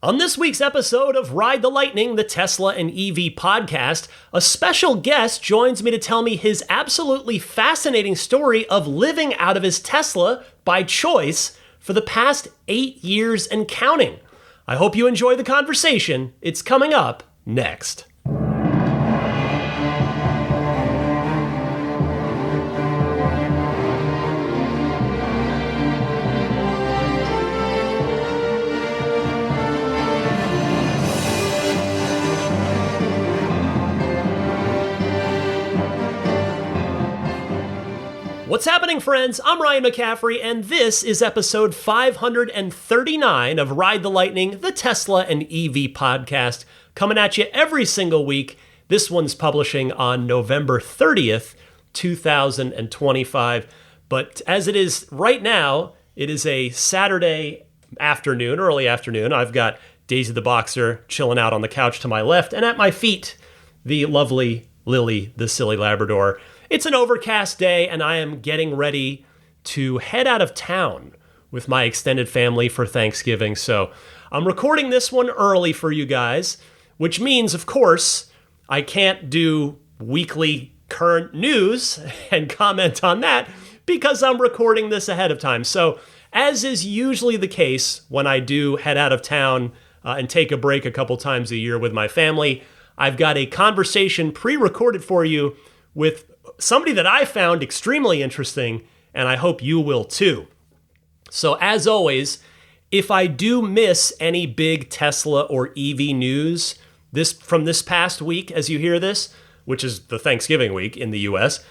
On this week's episode of Ride the Lightning, the Tesla and EV podcast, a special guest joins me to tell me his absolutely fascinating story of living out of his Tesla by choice for the past 8 years and counting. I hope you enjoy the conversation. It's coming up next. What's happening, friends? I'm Ryan McCaffrey, and this is episode 539 of Ride the Lightning, the Tesla and EV podcast, coming at you every single week. This one's publishing on November 30th, 2025. But as it is right now, it is a Saturday afternoon, early afternoon. I've got Daisy the Boxer chilling out on the couch to my left, and at my feet, the lovely Lily, the silly Labrador. It's an overcast day, and I am getting ready to head out of town with my extended family for Thanksgiving. So I'm recording this one early for you guys, which means, of course, I can't do weekly current news and comment on that because I'm recording this ahead of time. So as is usually the case when I do head out of town and take a break a couple times a year with my family, I've got a conversation pre-recorded for you with somebody that I found extremely interesting, and I hope you will too. So as always, if I do miss any big Tesla or EV news from this past week as you hear this, which is the Thanksgiving week in the US,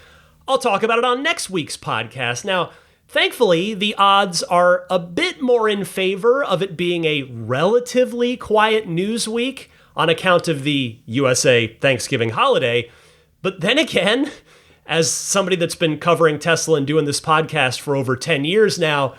I'll talk about it on next week's podcast. Now, thankfully, the odds are a bit more in favor of it being a relatively quiet news week on account of the USA Thanksgiving holiday. But then again, as somebody that's been covering Tesla and doing this podcast for over 10 years now,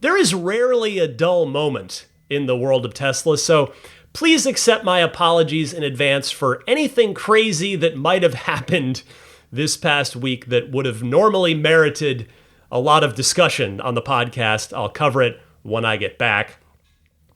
there is rarely a dull moment in the world of Tesla. So please accept my apologies in advance for anything crazy that might have happened this past week that would have normally merited a lot of discussion on the podcast. I'll cover it when I get back.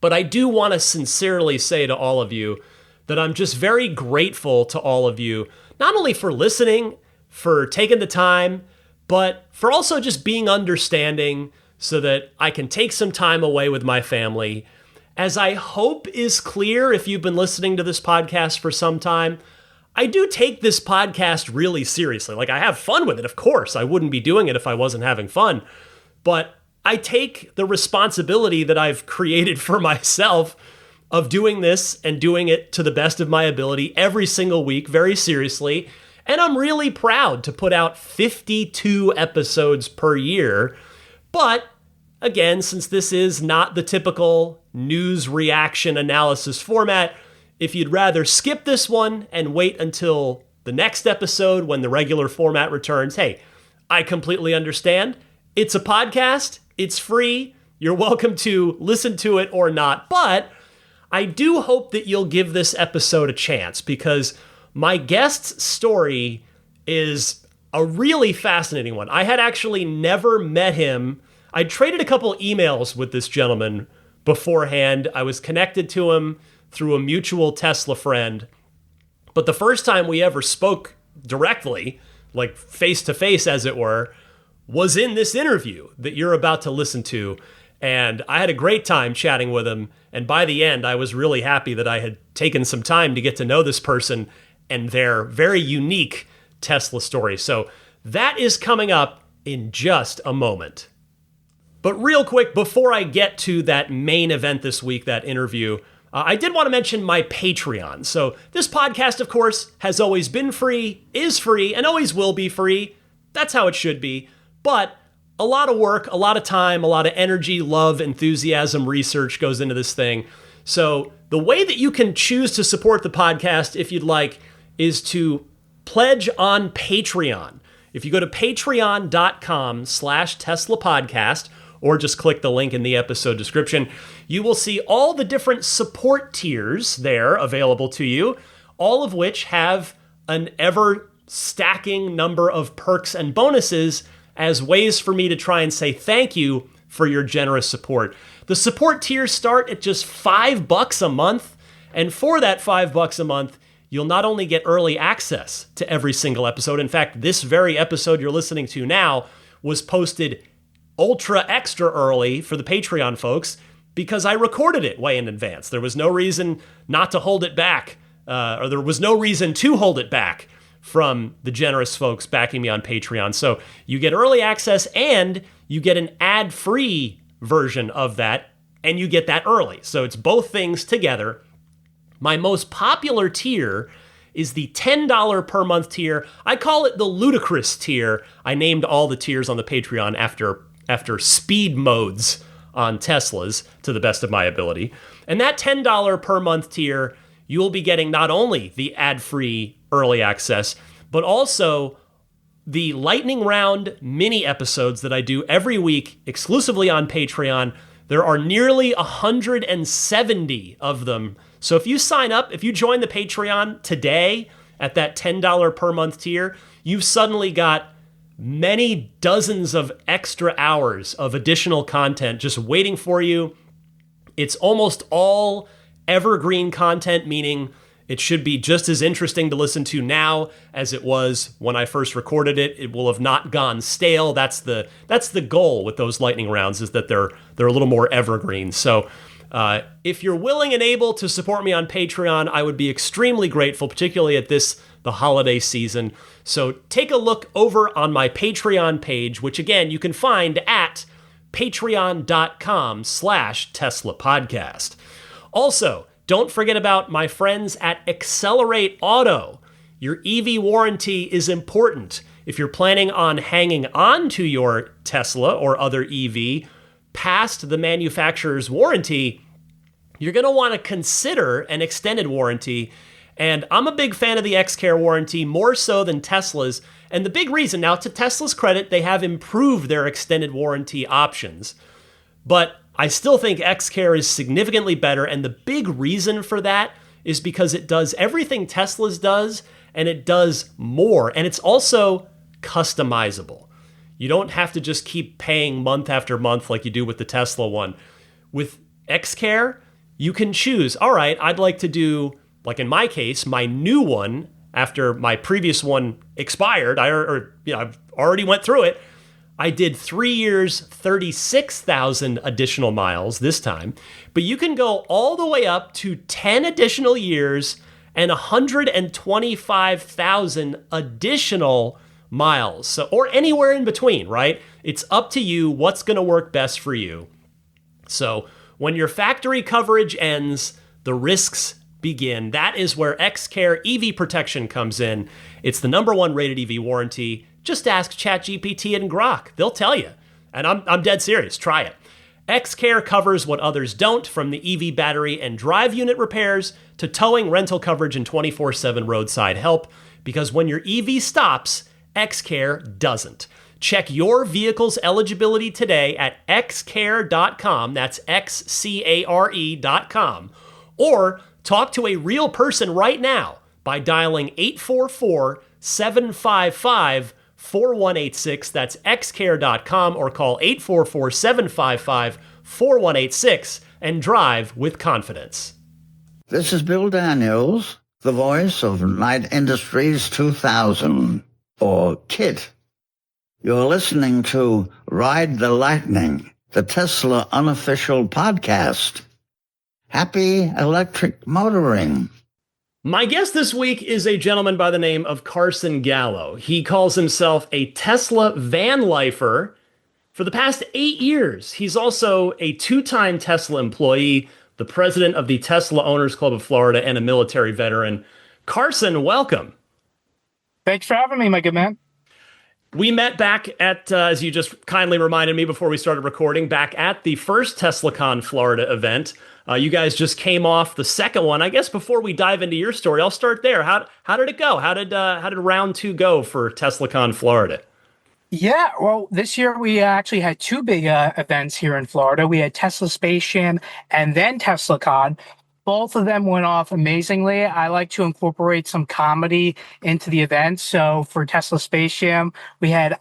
But I do want to sincerely say to all of you that I'm just very grateful to all of you, not only for listening, for taking the time, but for also just being understanding so that I can take some time away with my family. As I hope is clear if you've been listening to this podcast for some time, I do take this podcast really seriously. Like, I have fun with it, of course. I wouldn't be doing it if I wasn't having fun. But I take the responsibility that I've created for myself of doing this and doing it to the best of my ability every single week very seriously. And I'm really proud to put out 52 episodes per year. But again, since this is not the typical news reaction analysis format, if you'd rather skip this one and wait until the next episode when the regular format returns, hey, I completely understand. It's a podcast. It's free. You're welcome to listen to it or not. But I do hope that you'll give this episode a chance because my guest's story is a really fascinating one. I had actually never met him. I traded a couple emails with this gentleman beforehand. I was connected to him through a mutual Tesla friend. But the first time we ever spoke directly, like face to face as it were, was in this interview that you're about to listen to. And I had a great time chatting with him. And by the end, I was really happy that I had taken some time to get to know this person and their very unique Tesla story. So that is coming up in just a moment. But real quick, before I get to that main event this week, that interview, I did want to mention my Patreon. So this podcast, of course, has always been free, is free, and always will be free. That's how it should be. But a lot of work, a lot of time, a lot of energy, love, enthusiasm, research goes into this thing. So the way that you can choose to support the podcast, if you'd like, is to pledge on Patreon. If you go to patreon.com/Tesla podcast, or just click the link in the episode description, you will see all the different support tiers there available to you, all of which have an ever stacking number of perks and bonuses as ways for me to try and say thank you for your generous support. The support tiers start at just $5 a month. And for that $5 a month, you'll not only get early access to every single episode. In fact, this very episode you're listening to now was posted ultra extra early for the Patreon folks because I recorded it way in advance. There was no reason not to hold it back, or there was no reason to hold it back from the generous folks backing me on Patreon. So you get early access and you get an ad-free version of that, and you get that early. So it's both things together. My most popular tier is the $10 per month tier. I call it the ludicrous tier. I named all the tiers on the Patreon after speed modes on Teslas to the best of my ability. And that $10 per month tier, you will be getting not only the ad-free early access, but also the lightning round mini episodes that I do every week exclusively on Patreon. There are nearly 170 of them. So if you sign up, if you join the Patreon today at that $10 per month tier, you've suddenly got many dozens of extra hours of additional content just waiting for you. It's almost all evergreen content, meaning it should be just as interesting to listen to now as it was when I first recorded it. It will have not gone stale. That's the goal with those lightning rounds, is that they're a little more evergreen. So if you're willing and able to support me on Patreon, I would be extremely grateful, particularly at the holiday season. So take a look over on my Patreon page, which again, you can find at patreon.com/Tesla Podcast. Also, don't forget about my friends at Accelerate Auto. Your EV warranty is important. If you're planning on hanging on to your Tesla or other EV past the manufacturer's warranty, you're going to want to consider an extended warranty. And I'm a big fan of the XCare warranty, more so than Tesla's. And the big reason, now to Tesla's credit, they have improved their extended warranty options. But I still think XCare is significantly better. And the big reason for that is because it does everything Tesla's does, and it does more. And it's also customizable. You don't have to just keep paying month after month like you do with the Tesla one. With XCare, you can choose, all right, I'd like to do, like in my case, my new one after my previous one expired. I've already went through it. I did 3 years, 36,000 additional miles this time. But you can go all the way up to 10 additional years and 125,000 additional miles. So, or anywhere in between, right? It's up to you what's going to work best for you. So when your factory coverage ends, the risks begin. That is where XCare EV Protection comes in. It's the #1 rated EV warranty. Just ask ChatGPT and Grok. They'll tell you. And I'm dead serious. Try it. XCare covers what others don't, from the EV battery and drive unit repairs to towing, rental coverage, and 24/7 roadside help. Because when your EV stops, XCare doesn't. Check your vehicle's eligibility today at xcare.com. That's XCARE.com. Or talk to a real person right now by dialing 844-755-4186. That's xcare.com, or call 844-755-4186 and drive with confidence. This is Bill Daniels, the voice of Night Industries 2000, or KIT. You're listening to Ride the Lightning, the Tesla unofficial podcast. Happy electric motoring. My guest this week is a gentleman by the name of Carson Gallo. He calls himself a Tesla van lifer. For the past 8 years, he's also a 2-time Tesla employee, the president of the Tesla Owners Club of Florida, and a military veteran. Carson, welcome. Thanks for having me, my good man. We met back at, as you just kindly reminded me before we started recording, back at the first TeslaCon Florida event. You guys just came off the second one. I guess before we dive into your story, I'll start there. How did it go? How did round 2 go for TeslaCon Florida? Yeah, well, this year we actually had 2 big events here in Florida. We had Tesla Space Jam and then TeslaCon. Both of them went off amazingly. I like to incorporate some comedy into the event. So for Tesla Space Jam, we had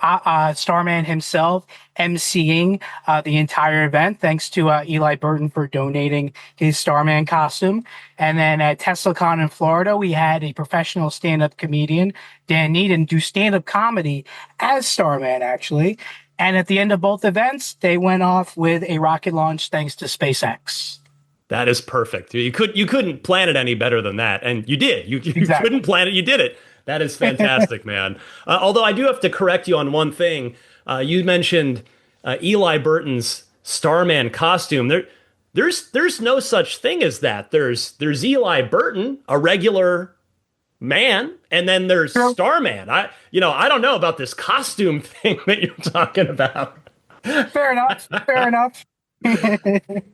Starman himself emceeing the entire event, thanks to Eli Burton for donating his Starman costume. And then at TeslaCon in Florida, we had a professional stand-up comedian, Dan Needham, do stand-up comedy as Starman, actually. And at the end of both events, they went off with a rocket launch thanks to SpaceX. That is perfect. You couldn't plan it any better than that, and you did. You Exactly. couldn't plan it. You did it. That is fantastic, man. Although I do have to correct you on one thing. You mentioned Eli Burton's Starman costume. There's no such thing as that. There's Eli Burton, a regular man, and then there's True. Starman. I don't know about this costume thing that you're talking about. Fair enough. Fair enough.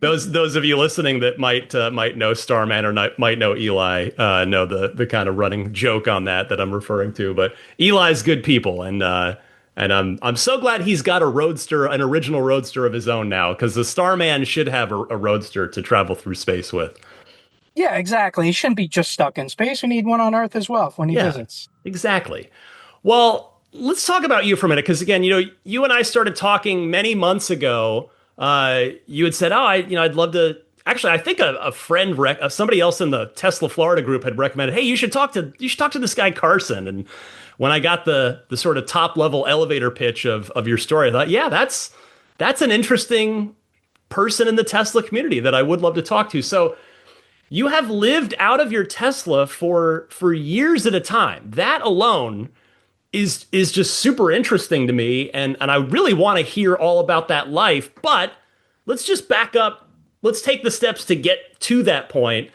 Those of you listening that might know Starman or might know Eli know the kind of running joke on that I'm referring to. But Eli's good people, and I'm so glad he's got an original roadster of his own now, because the Starman should have a roadster to travel through space with. Yeah, exactly. He shouldn't be just stuck in space. We need one on Earth as well when he Yeah, visits. exactly. Well, let's talk about you for a minute, because again, you and I started talking many months ago. You had said, "Oh, I'd love to." Actually, I think a friend, somebody else in the Tesla Florida group, had recommended, "Hey, you should talk to this guy Carson." And when I got the sort of top level elevator pitch of your story, I thought, yeah, that's an interesting person in the Tesla community that I would love to talk to. So you have lived out of your Tesla for years at a time. That alone is just super interesting to me, and I really want to hear all about that life. But let's just back up. Let's take the steps to get to that point.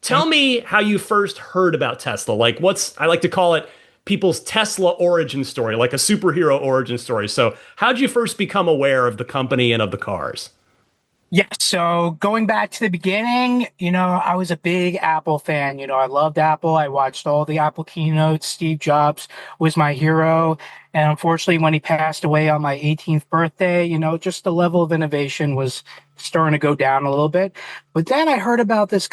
Tell me how you first heard about Tesla. Like, I like to call it people's Tesla origin story, like a superhero origin story. So how'd you first become aware of the company and of the cars? Yeah, so going back to the beginning, I was a big Apple fan. I loved Apple. I watched all the Apple keynotes. Steve Jobs was my hero. And unfortunately, when he passed away on my 18th birthday, just the level of innovation was starting to go down a little bit. But then I heard about these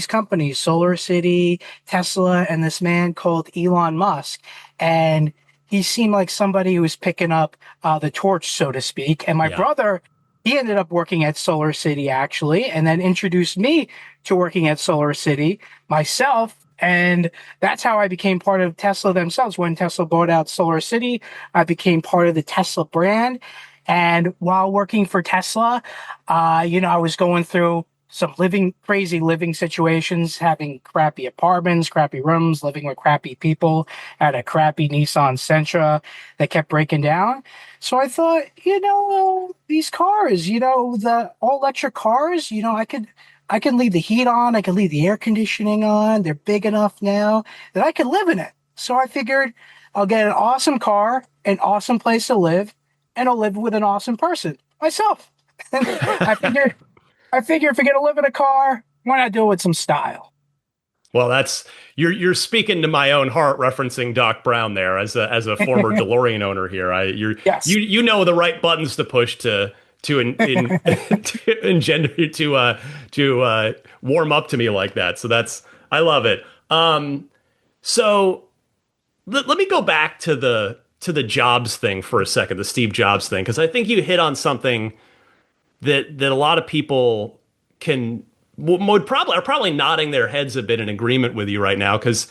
companies, Solar City, Tesla, and this man called Elon Musk. And he seemed like somebody who was picking up the torch, so to speak. And my Yeah. brother, he ended up working at Solar City, actually, and then introduced me to working at Solar City myself. And that's how I became part of Tesla themselves. When Tesla bought out Solar City, I became part of the Tesla brand. And while working for Tesla, I was going through some crazy living situations, having crappy apartments, crappy rooms, living with crappy people, had a crappy Nissan Sentra that kept breaking down. So I thought, these cars, the all electric cars, I can leave the heat on, I can leave the air conditioning on. They're big enough now that I can live in it. So I figured I'll get an awesome car, an awesome place to live, and I'll live with an awesome person, myself. I figure if you're gonna live in a car, why not do it with some style? Well, you're speaking to my own heart, referencing Doc Brown there as a former DeLorean owner here. Yes. You know the right buttons to push to engender to warm up to me like that. So I love it. So let me go back to the Jobs thing for a second, the Steve Jobs thing, because I think you hit on something that a lot of people are probably nodding their heads a bit in agreement with you right now, because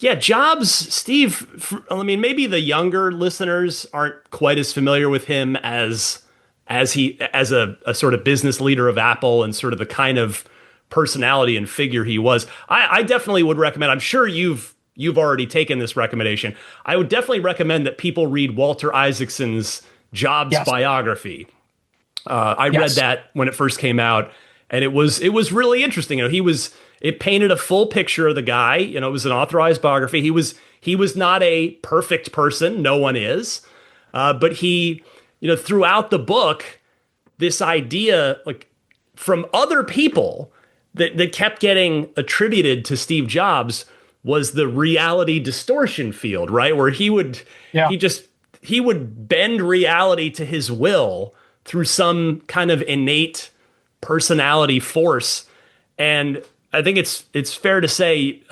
yeah, Jobs, Steve, I mean, maybe the younger listeners aren't quite as familiar with him as a sort of business leader of Apple and sort of the kind of personality and figure he was. I definitely would recommend, I'm sure you've already taken this recommendation. I would definitely recommend that people read Walter Isaacson's Jobs biography. I read that when it first came out, and it was really interesting. It painted a full picture of the guy. It was an authorized biography. He was not a perfect person. No one is. But he, throughout the book, this idea, like, from other people that kept getting attributed to Steve Jobs was the reality distortion field, right? Where he would bend reality to his will through some kind of innate personality force. And I think it's fair to say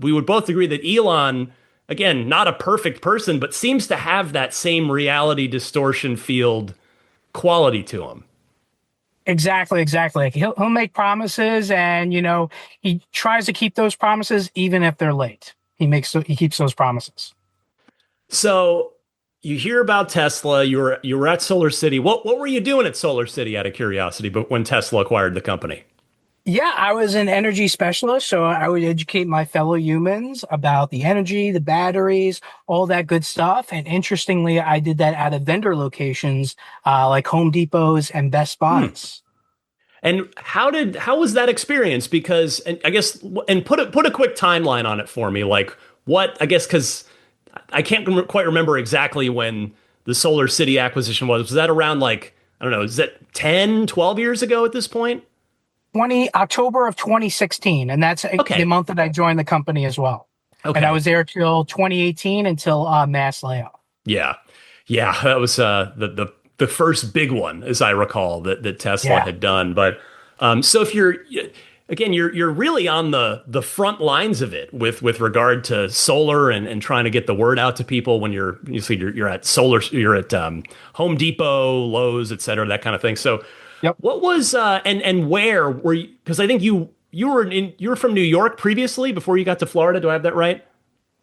we would both agree that Elon, again, not a perfect person, but seems to have that same reality distortion field quality to him. Exactly, exactly. Like he'll make promises, and he tries to keep those promises even if they're late. He keeps those promises. So you hear about Tesla. You were at Solar City. What were you doing at Solar City out of curiosity? But when Tesla acquired the company. Yeah, I was an energy specialist, so I would educate my fellow humans about the energy, the batteries, all that good stuff. And interestingly, I did that at vendor locations like Home Depots and Best Hmm. Buys. And how was that experience? Because and I guess and put a quick timeline on it for me. Like what I guess because I can't quite remember exactly when the Solar City acquisition was. Was that around like I don't know? Is that 10, 12 years ago at this point? 20 October of 2016, and that's the Okay. month that I joined the company as well. And I Okay. was there till 2018 until mass layoff. Yeah. Yeah. That was the first big one, as I recall, that Tesla Yeah. had done. But so if you're again, you're really on the front lines of it with regard to solar and trying to get the word out to people when you're at solar, you're at Home Depot, Lowe's, et cetera, that kind of thing. So Yep. what was and where were you? Because I think you were from New York previously before you got to Florida. Do I have that right?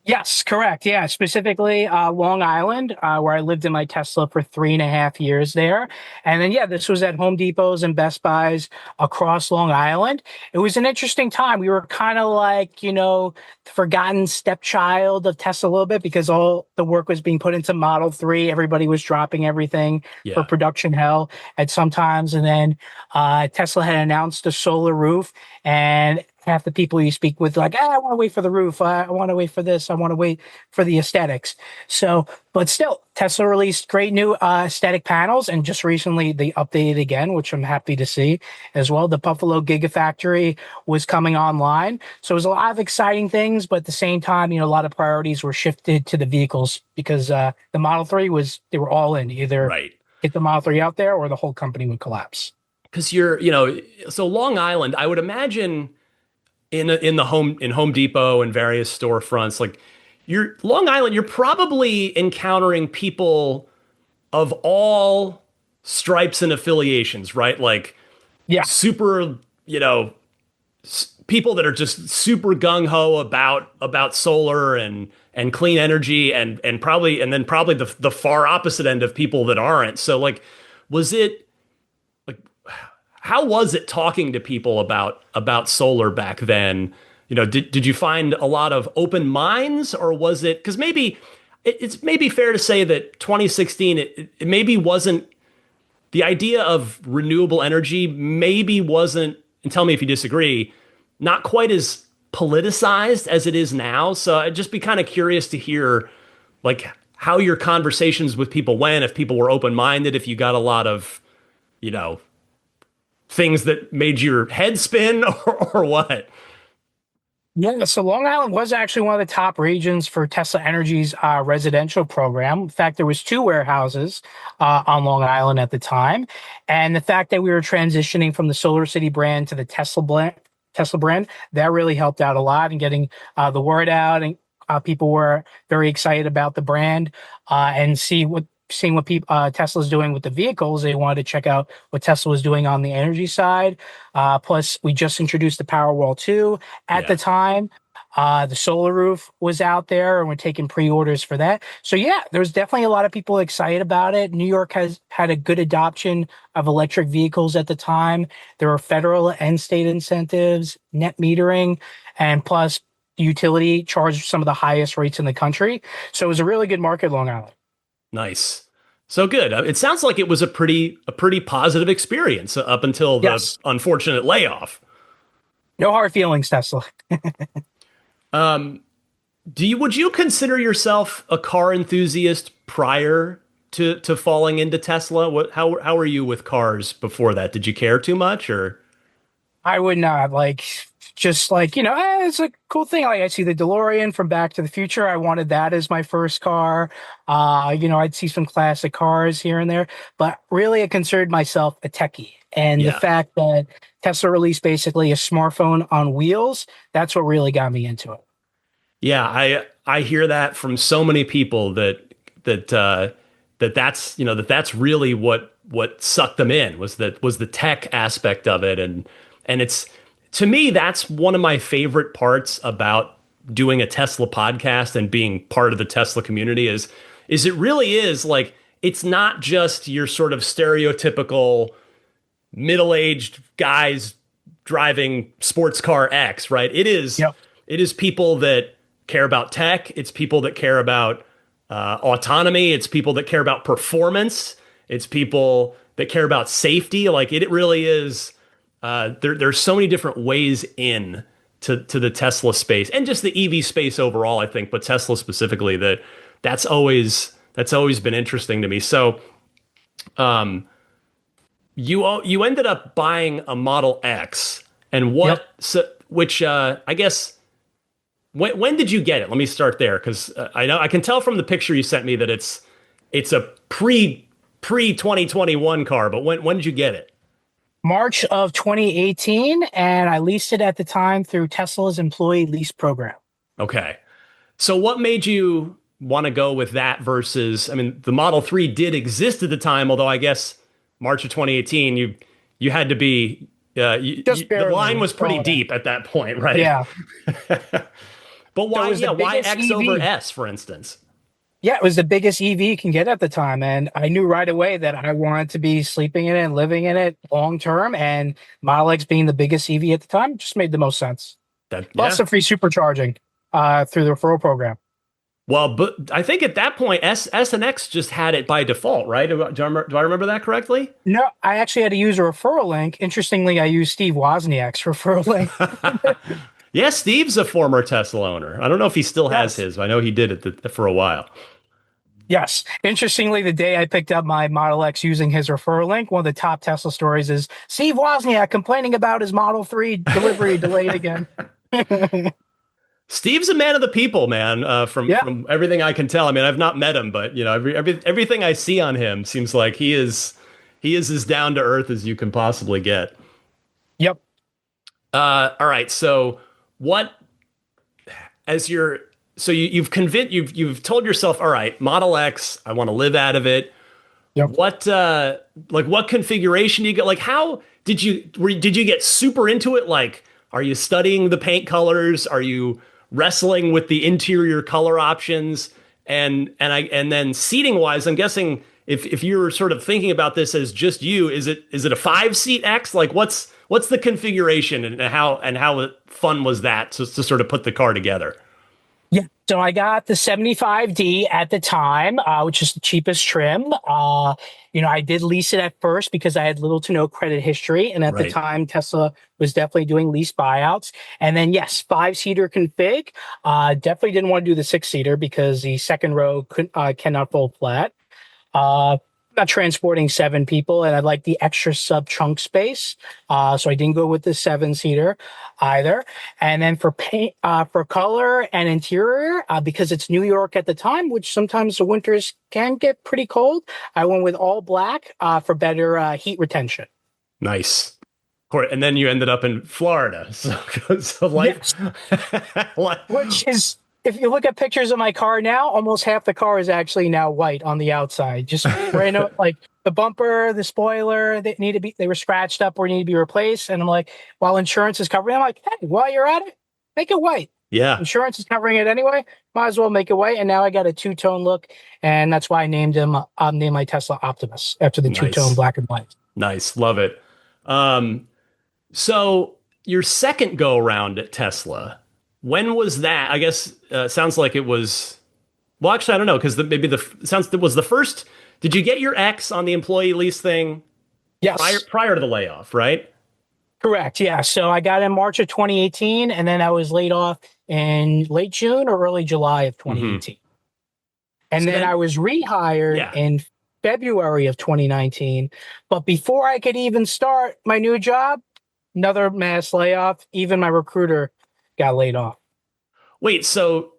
Yes, correct. Yeah, specifically Long Island, where I lived in my Tesla for 3.5 years there. And then, yeah, this was at Home Depots and Best Buys across Long Island. It was an interesting time. We were kind of like, the forgotten stepchild of Tesla a little bit because all the work was being put into Model 3. Everybody was dropping everything for Yeah. production hell at some times. And then Tesla had announced a solar roof, and half the people you speak with like, I want to wait for the roof. I want to wait for this. I want to wait for the aesthetics. So, but still, Tesla released great new aesthetic panels, and just recently they updated again, which I'm happy to see as well. The Buffalo Gigafactory was coming online. So it was a lot of exciting things, but at the same time, a lot of priorities were shifted to the vehicles because the Model 3 they were all in, either Right. get the Model 3 out there or the whole company would collapse. Because so Long Island, I would imagine in Home Depot and various storefronts, like you're Long Island, you're probably encountering people of all stripes and affiliations, right? Like Yeah. super, people that are just super gung ho about solar and clean energy and probably and then probably the far opposite end of people that aren't. So like, was it how was it talking to people about solar back then? Did you find a lot of open minds, or was it because maybe it's maybe fair to say that 2016 it maybe wasn't the idea of renewable energy maybe wasn't, and tell me if you disagree, not quite as politicized as it is now. So I'd just be kind of curious to hear like how your conversations with people went, if people were open minded, if you got a lot of you know things that made your head spin or what? Yeah, so Long Island was actually one of the top regions for Tesla Energy's residential program. In fact, there was two warehouses on Long Island at the time, and the fact that we were transitioning from the Solar City brand to the Tesla brand, that really helped out a lot in getting the word out, and people were very excited about the brand and seeing what people Tesla's doing with the vehicles. They wanted to check out what Tesla was doing on the energy side. Plus, we just introduced the Powerwall 2 at the Yeah. time. The solar roof was out there, and we're taking pre-orders for that. So yeah, there's definitely a lot of people excited about it. New York has had a good adoption of electric vehicles at the time. There are federal and state incentives, net metering, and plus the utility charged some of the highest rates in the country. So it was a really good market, Long Island. Nice. So good. It sounds like it was a pretty positive experience up until the Yes. unfortunate layoff. No hard feelings, Tesla. Um, would you consider yourself a car enthusiast prior to falling into Tesla? How are you with cars before that? Did you care too much or? I would not just it's a cool thing. Like I see the DeLorean from Back to the Future. I wanted that as my first car. I'd see some classic cars here and there, but really I considered myself a techie. And the Yeah. fact that Tesla released basically a smartphone on wheels. That's what really got me into it. Yeah, I hear that from so many people that's that's really what sucked them in was the tech aspect of it, and it's, to me, that's one of my favorite parts about doing a Tesla podcast and being part of the Tesla community is it really is like, it's not just your sort of stereotypical middle-aged guys driving sports car X, right? Yep. It is people that care about tech. It's people that care about autonomy. It's people that care about performance. It's people that care about safety. Like it really is. There's so many different ways in to the Tesla space and just the EV space overall, I think, but Tesla specifically, that's always been interesting to me. So, you ended up buying a Model X, and what? Yep. So, which I guess. When did you get it? Let me start there, because I can tell from the picture you sent me that it's a pre 2021 car. But when did you get it? March of 2018, and I leased it at the time through Tesla's employee lease program. Okay, so what made you want to go with that versus? I mean, the Model 3 did exist at the time, although I guess March of 2018 you had to be the line was pretty deep at that point, right? Yeah. But why? Yeah, why X EV. over S, for instance? Yeah, it was the biggest EV you can get at the time. And I knew right away that I wanted to be sleeping in it and living in it long term. And Model X being the biggest EV at the time just made the most sense. Plus the free supercharging through the referral program. Well, but I think at that point, S and X just had it by default, right? Do I remember that correctly? No, I actually had to use a referral link. Interestingly, I used Steve Wozniak's referral link. Yeah, Steve's a former Tesla owner. I don't know if he still has his. I know he did it for a while. Yes. Interestingly, the day I picked up my Model X using his referral link, one of the top Tesla stories is Steve Wozniak complaining about his Model 3 delivery delayed again. Steve's a man of the people, man. From everything I can tell. I mean, I've not met him, but everything I see on him seems like he is as down to earth as you can possibly get. Yep. All right. So you've convinced, you've told yourself, all right, Model X, I want to live out of it. Yep. What configuration do you get? Like, how did you get super into it? Like, are you studying the paint colors? Are you wrestling with the interior color options? And then seating wise, I'm guessing if you're sort of thinking about this as just you, is it a 5-seat X? Like, what's the configuration, and how fun was that to sort of put the car together? Yeah, so I got the 75D at the time, which is the cheapest trim. I did lease it at first because I had little to no credit history, and at the time, Tesla was definitely doing lease buyouts. And then, yes, 5-seater config. Definitely didn't want to do the 6-seater because the second row cannot fold flat. Not transporting 7 people, and I like the extra sub trunk space. So I didn't go with the 7-seater either. And then for paint, for color and interior, because it's New York at the time, which sometimes the winters can get pretty cold, I went with all black for better heat retention. Nice. And then you ended up in Florida. So life, yes. Which is, if you look at pictures of my car now, almost half the car is actually now white on the outside. Just random, like the bumper, the spoiler, they were scratched up or need to be replaced. And I'm like, while insurance is covering, I'm like, hey, while you're at it, make it white. Yeah. Insurance is covering it anyway. Might as well make it white. And now I got a 2-tone look. And that's why I named my Tesla Optimus after the 2-tone black and white. Nice. Love it. So your second go around at Tesla, when was that? I guess sounds like it was. Well, actually, I don't know, because it was the first. Did you get your X on the employee lease thing? Yes. Prior to the layoff, right? Correct. Yeah. So I got in March of 2018, and then I was laid off in late June or early July of 2018. And then I was rehired in February of 2019. But before I could even start my new job, another mass layoff. Even my recruiter got laid off. Wait, so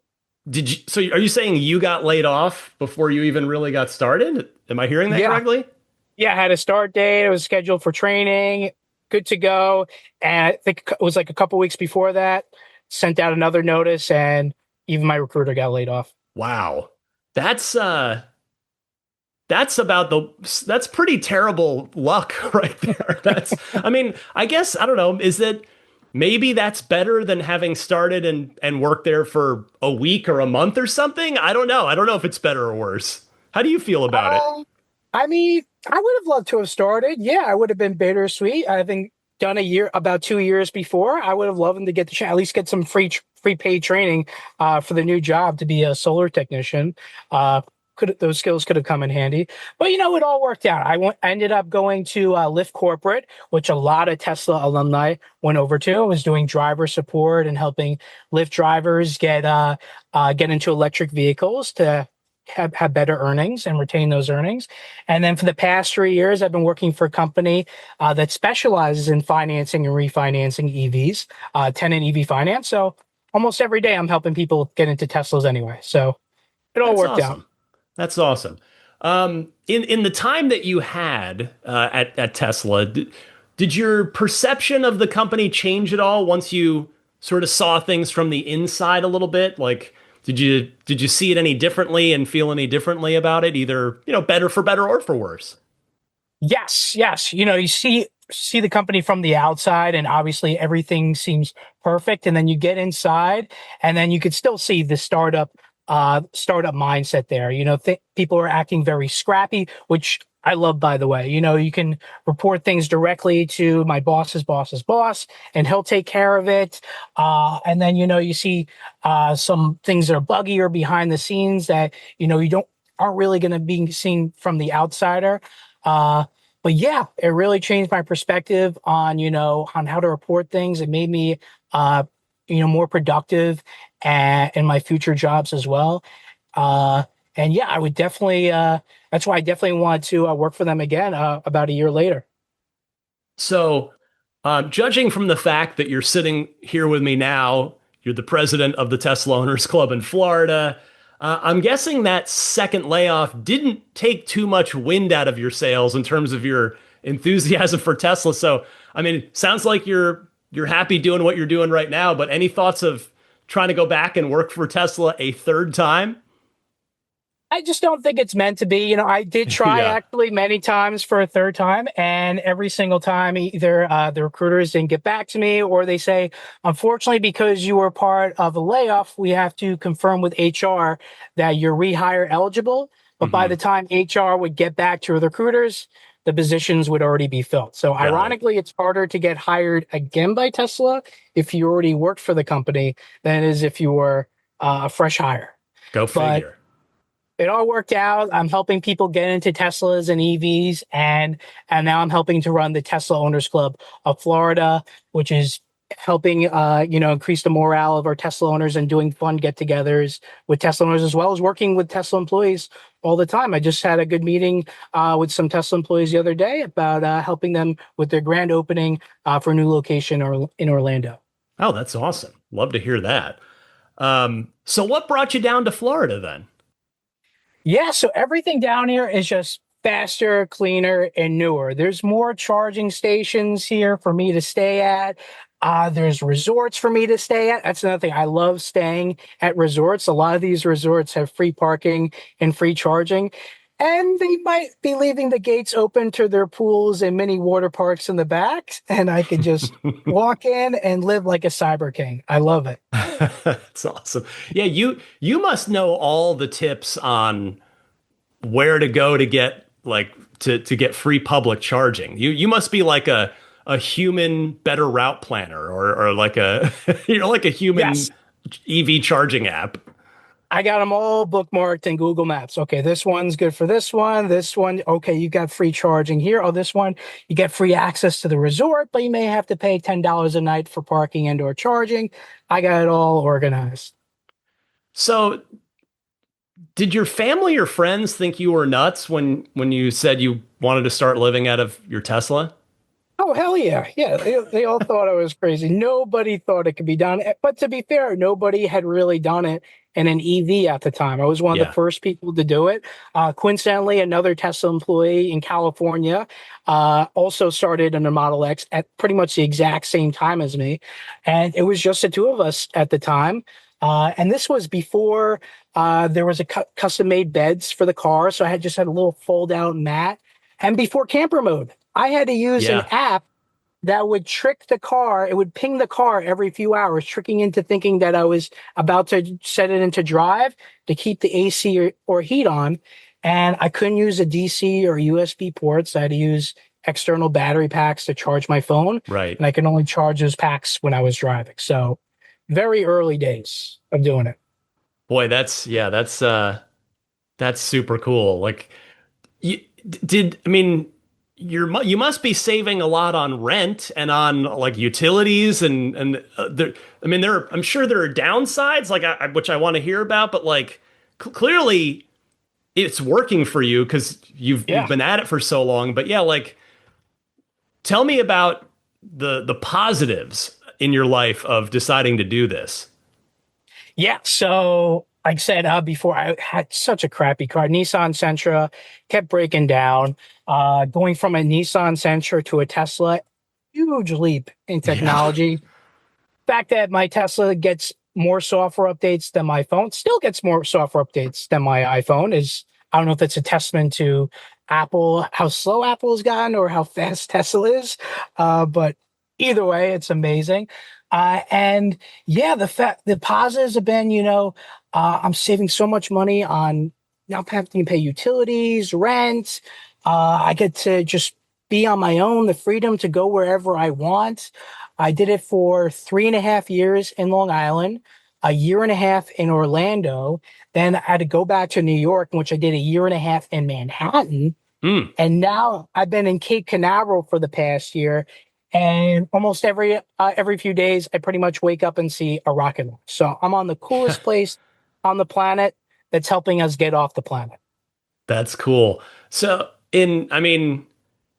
are you saying you got laid off before you even really got started? Am I hearing that correctly? Yeah, I had a start date. I was scheduled for training. good to go. And I think it was like a couple weeks before that, sent out another notice, and even my recruiter got laid off. Wow. That's that's about the that's pretty terrible luck right there. That's I mean, I guess I don't know, is that maybe that's better than having started and worked there for a week or a month or something? I don't know. I don't know if it's better or worse. How do you feel about it? Um, I mean, I would have loved to have started. Yeah, I would have been bittersweet. I think done a year, about 2 years before. I would have loved them to get the at least get some free paid training for the new job to be a solar technician. Could those skills could have come in handy, but it all worked out. I ended up going to Lyft Corporate, which a lot of Tesla alumni went over to. I was doing driver support and helping Lyft drivers get into electric vehicles to have better earnings and retain those earnings. And then for the past 3 years, I've been working for a company that specializes in financing and refinancing EVs, tenant EV finance. So almost every day I'm helping people get into Teslas anyway. So it all That's worked out. awesome. That's awesome. In the time that you had at Tesla, did your perception of the company change at all once you sort of saw things from the inside a little bit? Like, did you see it any differently and feel any differently about it, either better for better or for worse? Yes, yes. You see the company from the outside, and obviously everything seems perfect. And then you get inside, and then you could still see the startup mindset there. People are acting very scrappy, which I love, by the way. You can report things directly to my boss's boss's boss, and he'll take care of it. And then you see some things that are buggy or behind the scenes that you don't aren't really going to be seen from the outsider. Uh, but yeah, it really changed my perspective on how to report things. It made me more productive in my future jobs as well. Uh, and yeah, I would definitely. That's why I definitely want to work for them again about a year later. So, judging from the fact that you're sitting here with me now, you're the president of the Tesla Owners Club in Florida. I'm guessing that second layoff didn't take too much wind out of your sails in terms of your enthusiasm for Tesla. So, I mean, sounds like you're happy doing what you're doing right now. But any thoughts of trying to go back and work for Tesla a third time? I just don't think it's meant to be. I did try Yeah. actually many times for a third time, and every single time, either the recruiters didn't get back to me, or they say, unfortunately, because you were part of a layoff, we have to confirm with HR that you're rehire eligible. But by the Hmm. time HR would get back to the recruiters, the positions would already be filled. So, Got it. ironically, it's harder to get hired again by Tesla if you already worked for the company than it is if you were a fresh hire. Go But figure. it all worked out. I'm helping people get into Teslas and EVs, and now I'm helping to run the Tesla Owners Club of Florida, which is helping increase the morale of our Tesla owners and doing fun get-togethers with Tesla owners, as well as working with Tesla employees all the time. I just had a good meeting with some Tesla employees the other day about helping them with their grand opening for a new location or in Orlando. Oh, that's awesome. Love to hear that. So what brought you down to Florida then? Yeah, so everything down here is just faster, cleaner, and newer. There's more charging stations here for me to stay at. There's resorts for me to stay at. That's another thing. I love staying at resorts. A lot of these resorts have free parking and free charging. And they might be leaving the gates open to their pools and mini water parks in the back. And I could just walk in and live like a cyber king. I love it. That's awesome. Yeah, you must know all the tips on where to go to get to get free public charging. You must be like a human better route planner or like a you're like a human Yes. EV charging app. I got them all bookmarked in Google Maps. Okay, this one's good for this one. This one, okay, you got free charging here. Oh, this one, you get free access to the resort, but you may have to pay $10 a night for parking and or charging. I got it all organized. So, did your family or friends think you were nuts when you said you wanted to start living out of your Tesla? Oh, hell yeah. Yeah. They all thought I was crazy. Nobody thought it could be done. But to be fair, nobody had really done it in an EV at the time. I was one of the Yeah. first people to do it. Coincidentally, another Tesla employee in California also started in a Model X at pretty much the exact same time as me. And it was just the two of us at the time. And this was before there was a custom made beds for the car. So I had just had a little fold out mat. And before camper mode. I had to use an Yeah. app that would trick the car. It would ping the car every few hours, tricking into thinking that I was about to set it into drive to keep the AC or heat on. And I couldn't use a DC or USB ports. I had to use external battery packs to charge my phone. Right. And I can only charge those packs when I was driving. So very early days of doing it. Boy, that's super cool. Like you did I mean you must be saving a lot on rent and on like utilities and there I mean I'm sure there are downsides like which I want to hear about, but like clearly it's working for you because you've Yeah. been at it for so long. But yeah, like tell me about the positives in your life of deciding to do this. Yeah. So, like I said before, I had such a crappy car. Nissan Sentra kept breaking down. Going from a Nissan Sentra to a Tesla, huge leap in Yeah. technology. Fact that my Tesla gets more software updates than my phone, still gets more software updates than my iPhone is. I don't know if that's a testament to Apple, how slow Apple has gotten or how fast Tesla is. But either way, it's amazing. And yeah, the positives have been, I'm saving so much money on not having to pay utilities, rent. I get to just be on my own, the freedom to go wherever I want. I did it for 3.5 years in Long Island, a year and a half in Orlando. Then I had to go back to New York, which I did a year and a half in Manhattan. Hmm. And now I've been in Cape Canaveral for the past year. And almost every few days, I pretty much wake up and see a rocket launch. So I'm on the coolest place on the planet that's helping us get off the planet. That's cool. So in, I mean,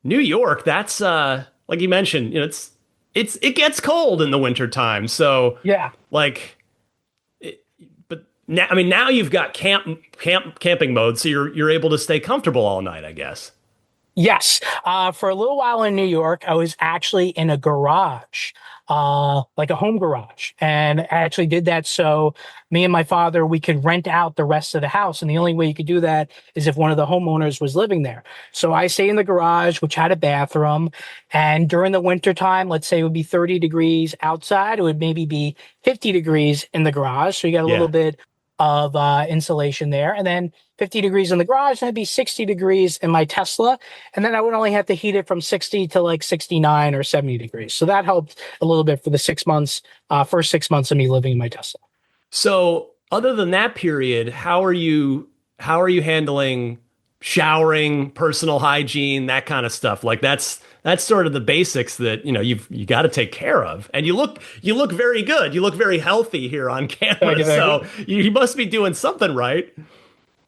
New York, that's like you mentioned, it gets cold in the winter time. So Yeah. like but now I mean now you've got camping mode, so you're able to stay comfortable all night, I guess. Yes. For a little while in New York, I was actually in a garage, like a home garage. And I actually did that so me and my father, we could rent out the rest of the house. And the only way you could do that is if one of the homeowners was living there. So I stay in the garage, which had a bathroom. And during the winter time, let's say it would be 30 degrees outside, it would maybe be 50 degrees in the garage. So you got a little Yeah. bit of insulation there. And then 50 degrees in the garage, and it'd be 60 degrees in my Tesla. And then I would only have to heat it from 60 to like 69 or 70 degrees. So that helped a little bit for the 6 months, first 6 months of me living in my Tesla. So other than that period, how are you handling showering, personal hygiene, that kind of stuff? Like that's sort of the basics that, you got to take care of. And you look very good. You look very healthy here on Thank camera. you, thank So you. you must be doing something right.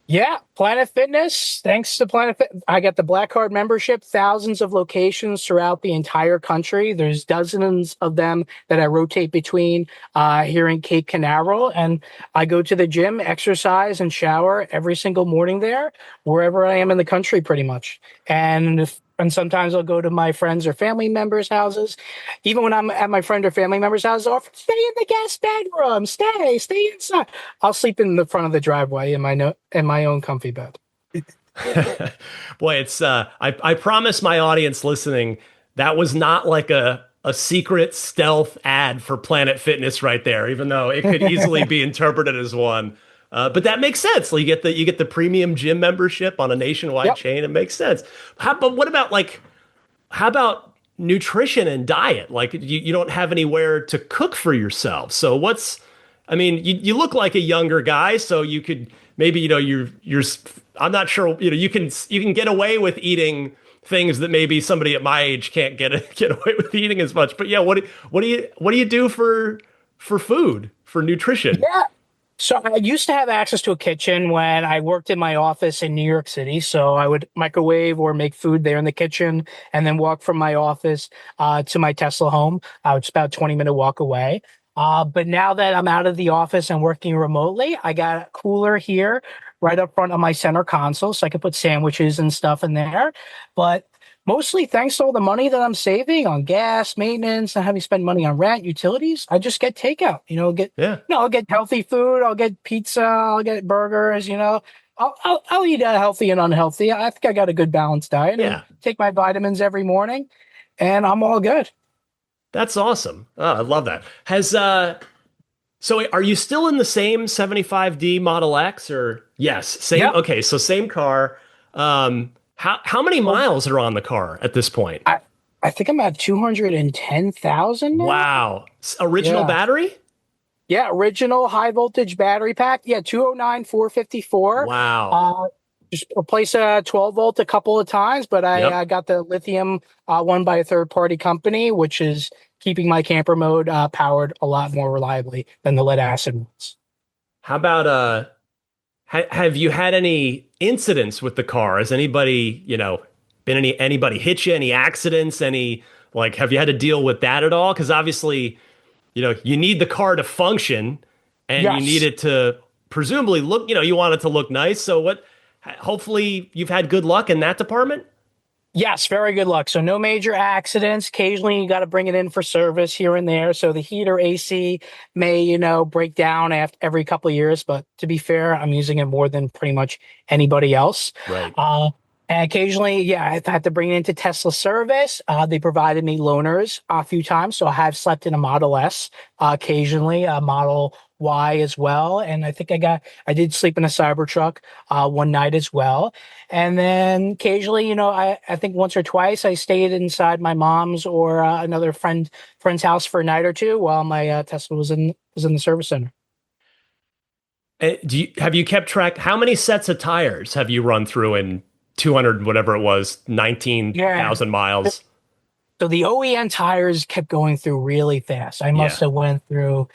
Yeah, Planet Fitness. Thanks to Planet Fit, I got the Black Card membership, thousands of locations throughout the entire country. There's dozens of them that I rotate between here in Cape Canaveral. And I go to the gym, exercise, and shower every single morning there, wherever I am in the country, pretty much. And sometimes I'll go to my friends or family members' houses. Even when I'm at my friend or family member's house, I'll offer, stay in the guest bedroom, stay inside. I'll sleep in the front of the driveway in my own comfy bed. Boy, it's I promise my audience listening that was not like a secret stealth ad for Planet Fitness right there, even though it could easily be interpreted as one. But that makes sense. Like, you get the premium gym membership on a nationwide Yep. chain. It makes sense. But what about like how about nutrition and diet? Like you don't have anywhere to cook for yourself. So I mean, you look like a younger guy, so you could maybe, you're, I'm not sure, you can get away with eating things that maybe somebody at my age can't get away with eating as much. But yeah, what do you do for food, for nutrition? Yeah. So I used to have access to a kitchen when I worked in my office in New York City. So I would microwave or make food there in the kitchen and then walk from my office to my Tesla home. It's about a 20-minute walk away. But now that I'm out of the office and working remotely, I got a cooler here right up front of my center console so I can put sandwiches and stuff in there. But mostly thanks to all the money that I'm saving on gas, maintenance, and having spent money on rent, utilities, I just get takeout, Yeah. I'll get healthy food. I'll get pizza. I'll get burgers. I'll eat healthy and unhealthy. I think I got a good balanced diet and Yeah. take my vitamins every morning, and I'm all good. That's awesome. Oh, I love that. So are you still in the same 75D Model X or yes, same Yep. okay, so same car. How many Well, miles are on the car at this point? I think I'm at 210,000 now. Wow. Original Yeah. battery? Yeah. Original high voltage battery pack. Yeah. 209, 454. Wow. Uh, just replace a 12 volt a couple of times, but I Yep. got the lithium one by a third party company, which is keeping my camper mode powered a lot more reliably than the lead acid ones. How about have you had any incidents with the car? Has anybody, been anybody hit you, any accidents, any like have you had to deal with that at all? Because obviously, you need the car to function and you need Yes. it to presumably look, you want it to look nice. So hopefully you've had good luck in that department? Yes, very good luck. So no major accidents. Occasionally you got to bring it in for service here and there. So the heater AC may, break down after every couple of years, but to be fair, I'm using it more than pretty much anybody else. Right. And occasionally, yeah, I had to bring it into Tesla service. They provided me loaners a few times. So I have slept in a Model S, occasionally a Model Y as well. And I think I did sleep in a Cybertruck one night as well. And then occasionally, I think once or twice I stayed inside my mom's or another friend's house for a night or two while my Tesla was in the service center. Have you kept track? How many sets of tires have you run through in 200, whatever it was, Yeah. 19,000 miles? So the OEM tires kept going through really fast. I Yeah. must have went through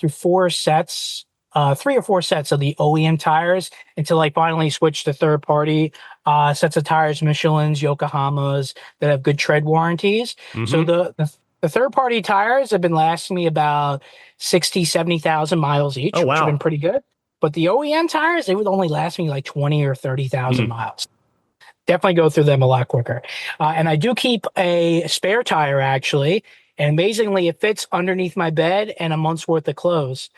four sets, 3 or 4 sets of the OEM tires until I finally switched to third party sets of tires, Michelin's, Yokohama's that have good tread warranties. So Hmm. the third party tires have been lasting me about 60, 70,000 miles Oh, each, which have been wow. pretty good. But the OEM tires, they would only last me like 20 or 30,000 Hmm. miles. Definitely go through them a lot quicker. And I do keep a spare tire actually. And amazingly, it fits underneath my bed and a month's worth of clothes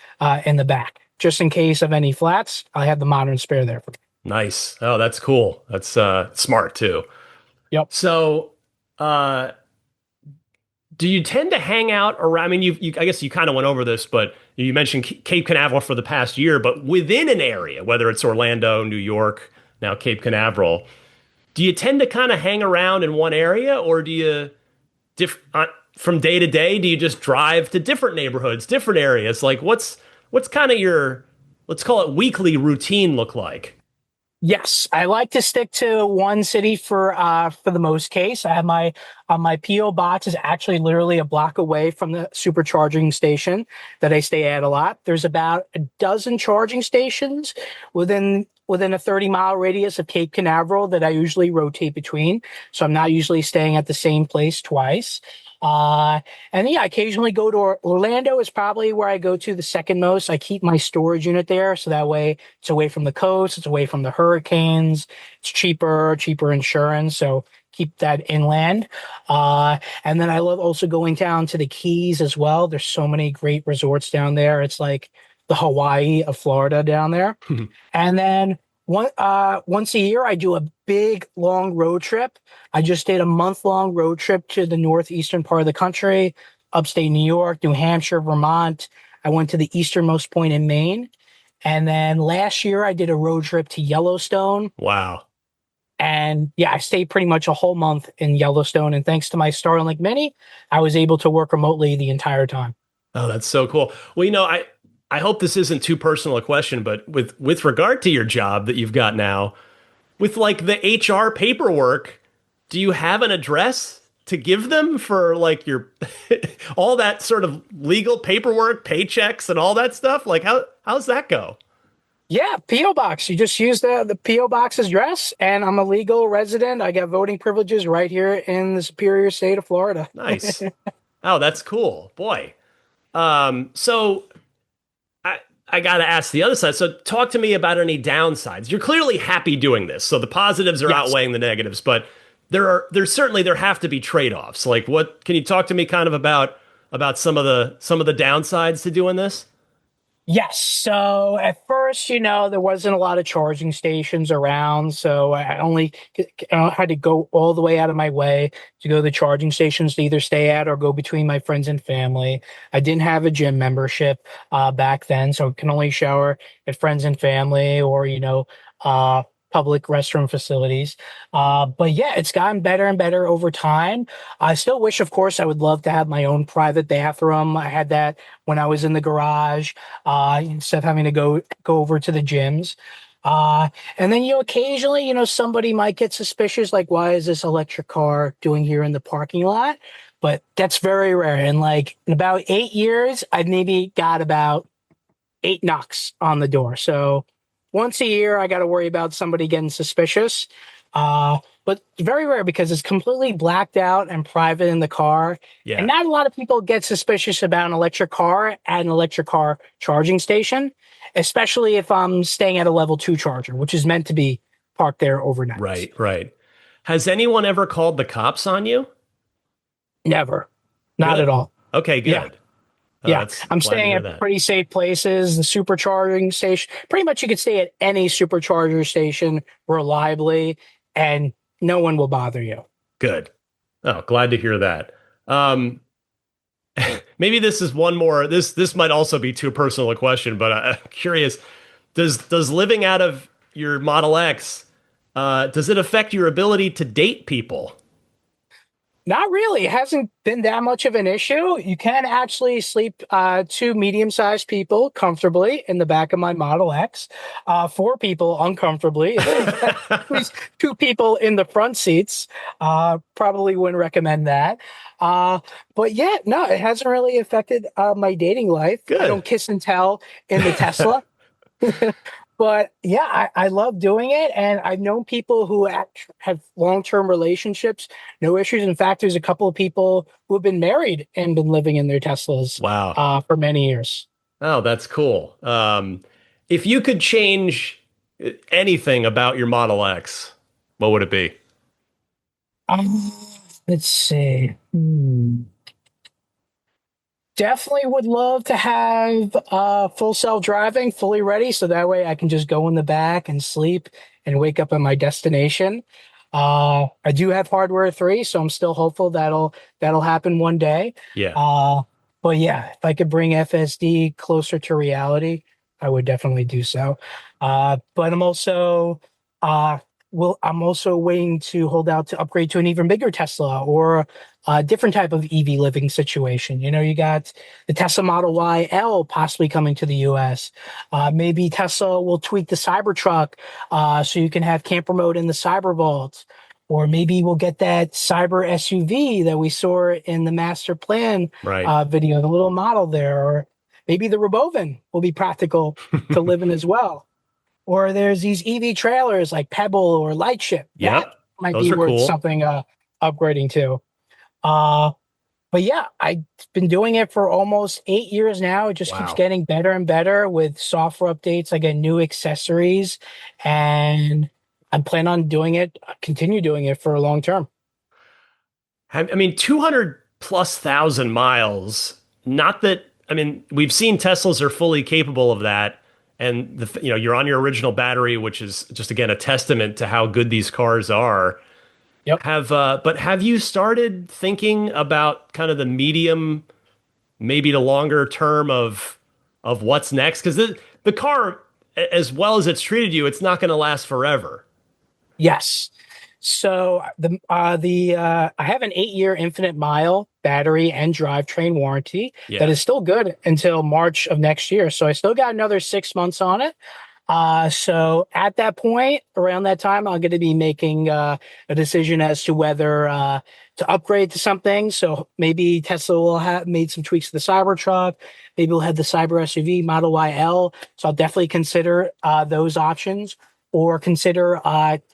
in the back. Just in case of any flats, I have the modern spare there for me. Nice. Oh, that's cool. That's smart too. Yep. So, uh, do you tend to hang out around? I mean, I guess you kind of went over this, but you mentioned Cape Canaveral for the past year, but within an area, whether it's Orlando, New York, now Cape Canaveral, do you tend to kind of hang around in one area, or do you from day to day? Do you just drive to different neighborhoods, different areas? Like, what's kind of your, let's call it, weekly routine look like? Yes, I like to stick to one city for the most case. I have my PO box is actually literally a block away from the supercharging station that I stay at a lot. There's about a dozen charging stations within a 30-mile radius of Cape Canaveral that I usually rotate between. So I'm not usually staying at the same place twice. And yeah, I occasionally go to Orlando is probably where I go to the second most. I keep my storage unit there. So that way it's away from the coast. It's away from the hurricanes. It's cheaper insurance. So keep that inland. And then I love also going down to the Keys as well. There's so many great resorts down there. It's like the Hawaii of Florida down there. And then once a year, I do a big long road trip. I just did a month-long road trip to the northeastern part of the country, upstate New York, New Hampshire, Vermont. I went to the easternmost point in Maine. And then last year, I did a road trip to Yellowstone. Wow. And yeah, I stayed pretty much a whole month in Yellowstone. And thanks to my Starlink Mini, I was able to work remotely the entire time. Oh, that's so cool. Well, I hope this isn't too personal a question, but with regard to your job that you've got now, with like the HR paperwork, do you have an address to give them for like your all that sort of legal paperwork, paychecks, and all that stuff? Like how's that go? Yeah, PO box. You just use the PO box address, and I'm a legal resident. I got voting privileges right here in the Superior State of Florida. Nice. Oh, that's cool, boy. So I got to ask the other side. So talk to me about any downsides. You're clearly happy doing this, so the positives are Yes. outweighing the negatives, but there have to be trade-offs. Like what can you talk to me kind of about some of the downsides to doing this? Yes. So at first, there wasn't a lot of charging stations around. So I only had to go all the way out of my way to go to the charging stations to either stay at or go between my friends and family. I didn't have a gym membership back then, so I can only shower at friends and family or, public restroom facilities. But yeah, it's gotten better and better over time. I still wish, of course, I would love to have my own private bathroom. I had that when I was in the garage, instead of having to go over to the gyms. And then, occasionally, somebody might get suspicious, like, why is this electric car doing here in the parking lot? But that's very rare. And like in about 8 years, I've maybe got about 8 knocks on the door. So once a year, I got to worry about somebody getting suspicious. But very rare because it's completely blacked out and private in the car. Yeah. And not a lot of people get suspicious about an electric car at an electric car charging station, especially if I'm staying at a level 2 charger, which is meant to be parked there overnight. Right, right. Has anyone ever called the cops on you? Never. Not Good. at all. Okay, good. Yeah. Yeah, I'm staying at pretty safe places. The supercharging station, pretty much you could stay at any supercharger station reliably, and no one will bother you. Good. Oh, glad to hear that. Maybe this is one more. This might also be too personal a question, but I'm curious. Does living out of your Model X does it affect your ability to date people? Not really. It hasn't been that much of an issue. You can actually sleep 2 medium-sized people comfortably in the back of my Model X, 4 people uncomfortably. At least 2 people in the front seats. Probably wouldn't recommend that. But yeah, no, it hasn't really affected my dating life. Good. I don't kiss and tell in the Tesla. But yeah, I love doing it. And I've known people who have long-term relationships, no issues. In fact, there's a couple of people who have been married and been living in their Teslas for many years. Oh, that's cool. If you could change anything about your Model X, what would it be? Let's see. Definitely would love to have full self-driving, fully ready, so that way I can just go in the back and sleep and wake up at my destination. I do have hardware 3, so I'm still hopeful that'll happen one day. Yeah. But yeah, if I could bring FSD closer to reality, I would definitely do so. But I'm also waiting to hold out to upgrade to an even bigger Tesla or a different type of EV living situation. You got the Tesla Model Y L possibly coming to the US. Maybe Tesla will tweak the Cybertruck so you can have camper mode in the Cyber Vault. Or maybe we'll get that cyber SUV that we saw in the master plan video, the little model there. Or maybe the Robovan will be practical to live in as well. Or there's these EV trailers like Pebble or Lightship. Yeah, that might be worth something upgrading to. But yeah, I've been doing it for almost 8 years now. It just keeps getting better and better with software updates. I get new accessories, and I plan on continue doing it for a long term. I mean, 200,000+ miles. Not that, I mean, we've seen Teslas are fully capable of that. And you're on your original battery, which is just, again, a testament to how good these cars are. Yep. But have you started thinking about kind of the medium, maybe the longer term of what's next? Because the car, as well as it's treated you, it's not going to last forever. Yes. So I have an 8-year infinite mile battery and drivetrain warranty that is still good until March of next year. So I still got another 6 months on it. So at that point, around that time, I'm going to be making a decision as to whether to upgrade to something. So maybe Tesla will have made some tweaks to the Cybertruck. Maybe we'll have the Cyber SUV Model YL. So I'll definitely consider those options, or consider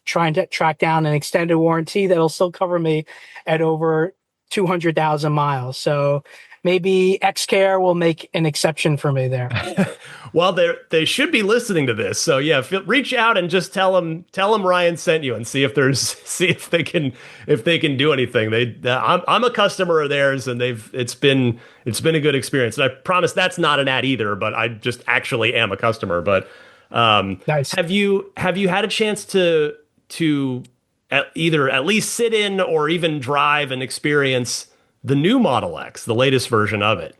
trying to track down an extended warranty that'll still cover me at over 200,000 miles. So maybe XCare will make an exception for me there. Well, they should be listening to this, so yeah, reach out and just tell them Ryan sent you, and see if there's see if they can do anything. I'm a customer of theirs, and it's been a good experience. And I promise that's not an ad either, but I just actually am a customer. But Nice. have you had a chance to either at least sit in or even drive and experience the new Model X, the latest version of it?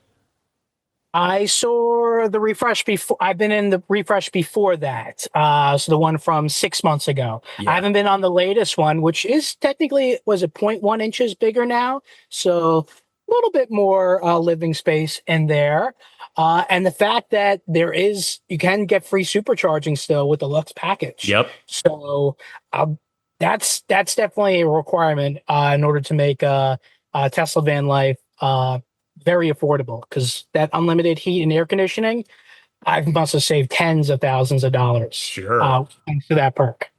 I saw the refresh before. I've been in the refresh before that. So the one from 6 months ago. Yeah. I haven't been on the latest one, which is technically, was it 0.1 inches bigger now? So a little bit more living space in there. And the fact that you can get free supercharging still with the Lux package. Yep. So that's definitely a requirement in order to make Tesla van life very affordable, because that unlimited heat and air conditioning, I must have saved tens of thousands of dollars. Sure. Thanks to that perk.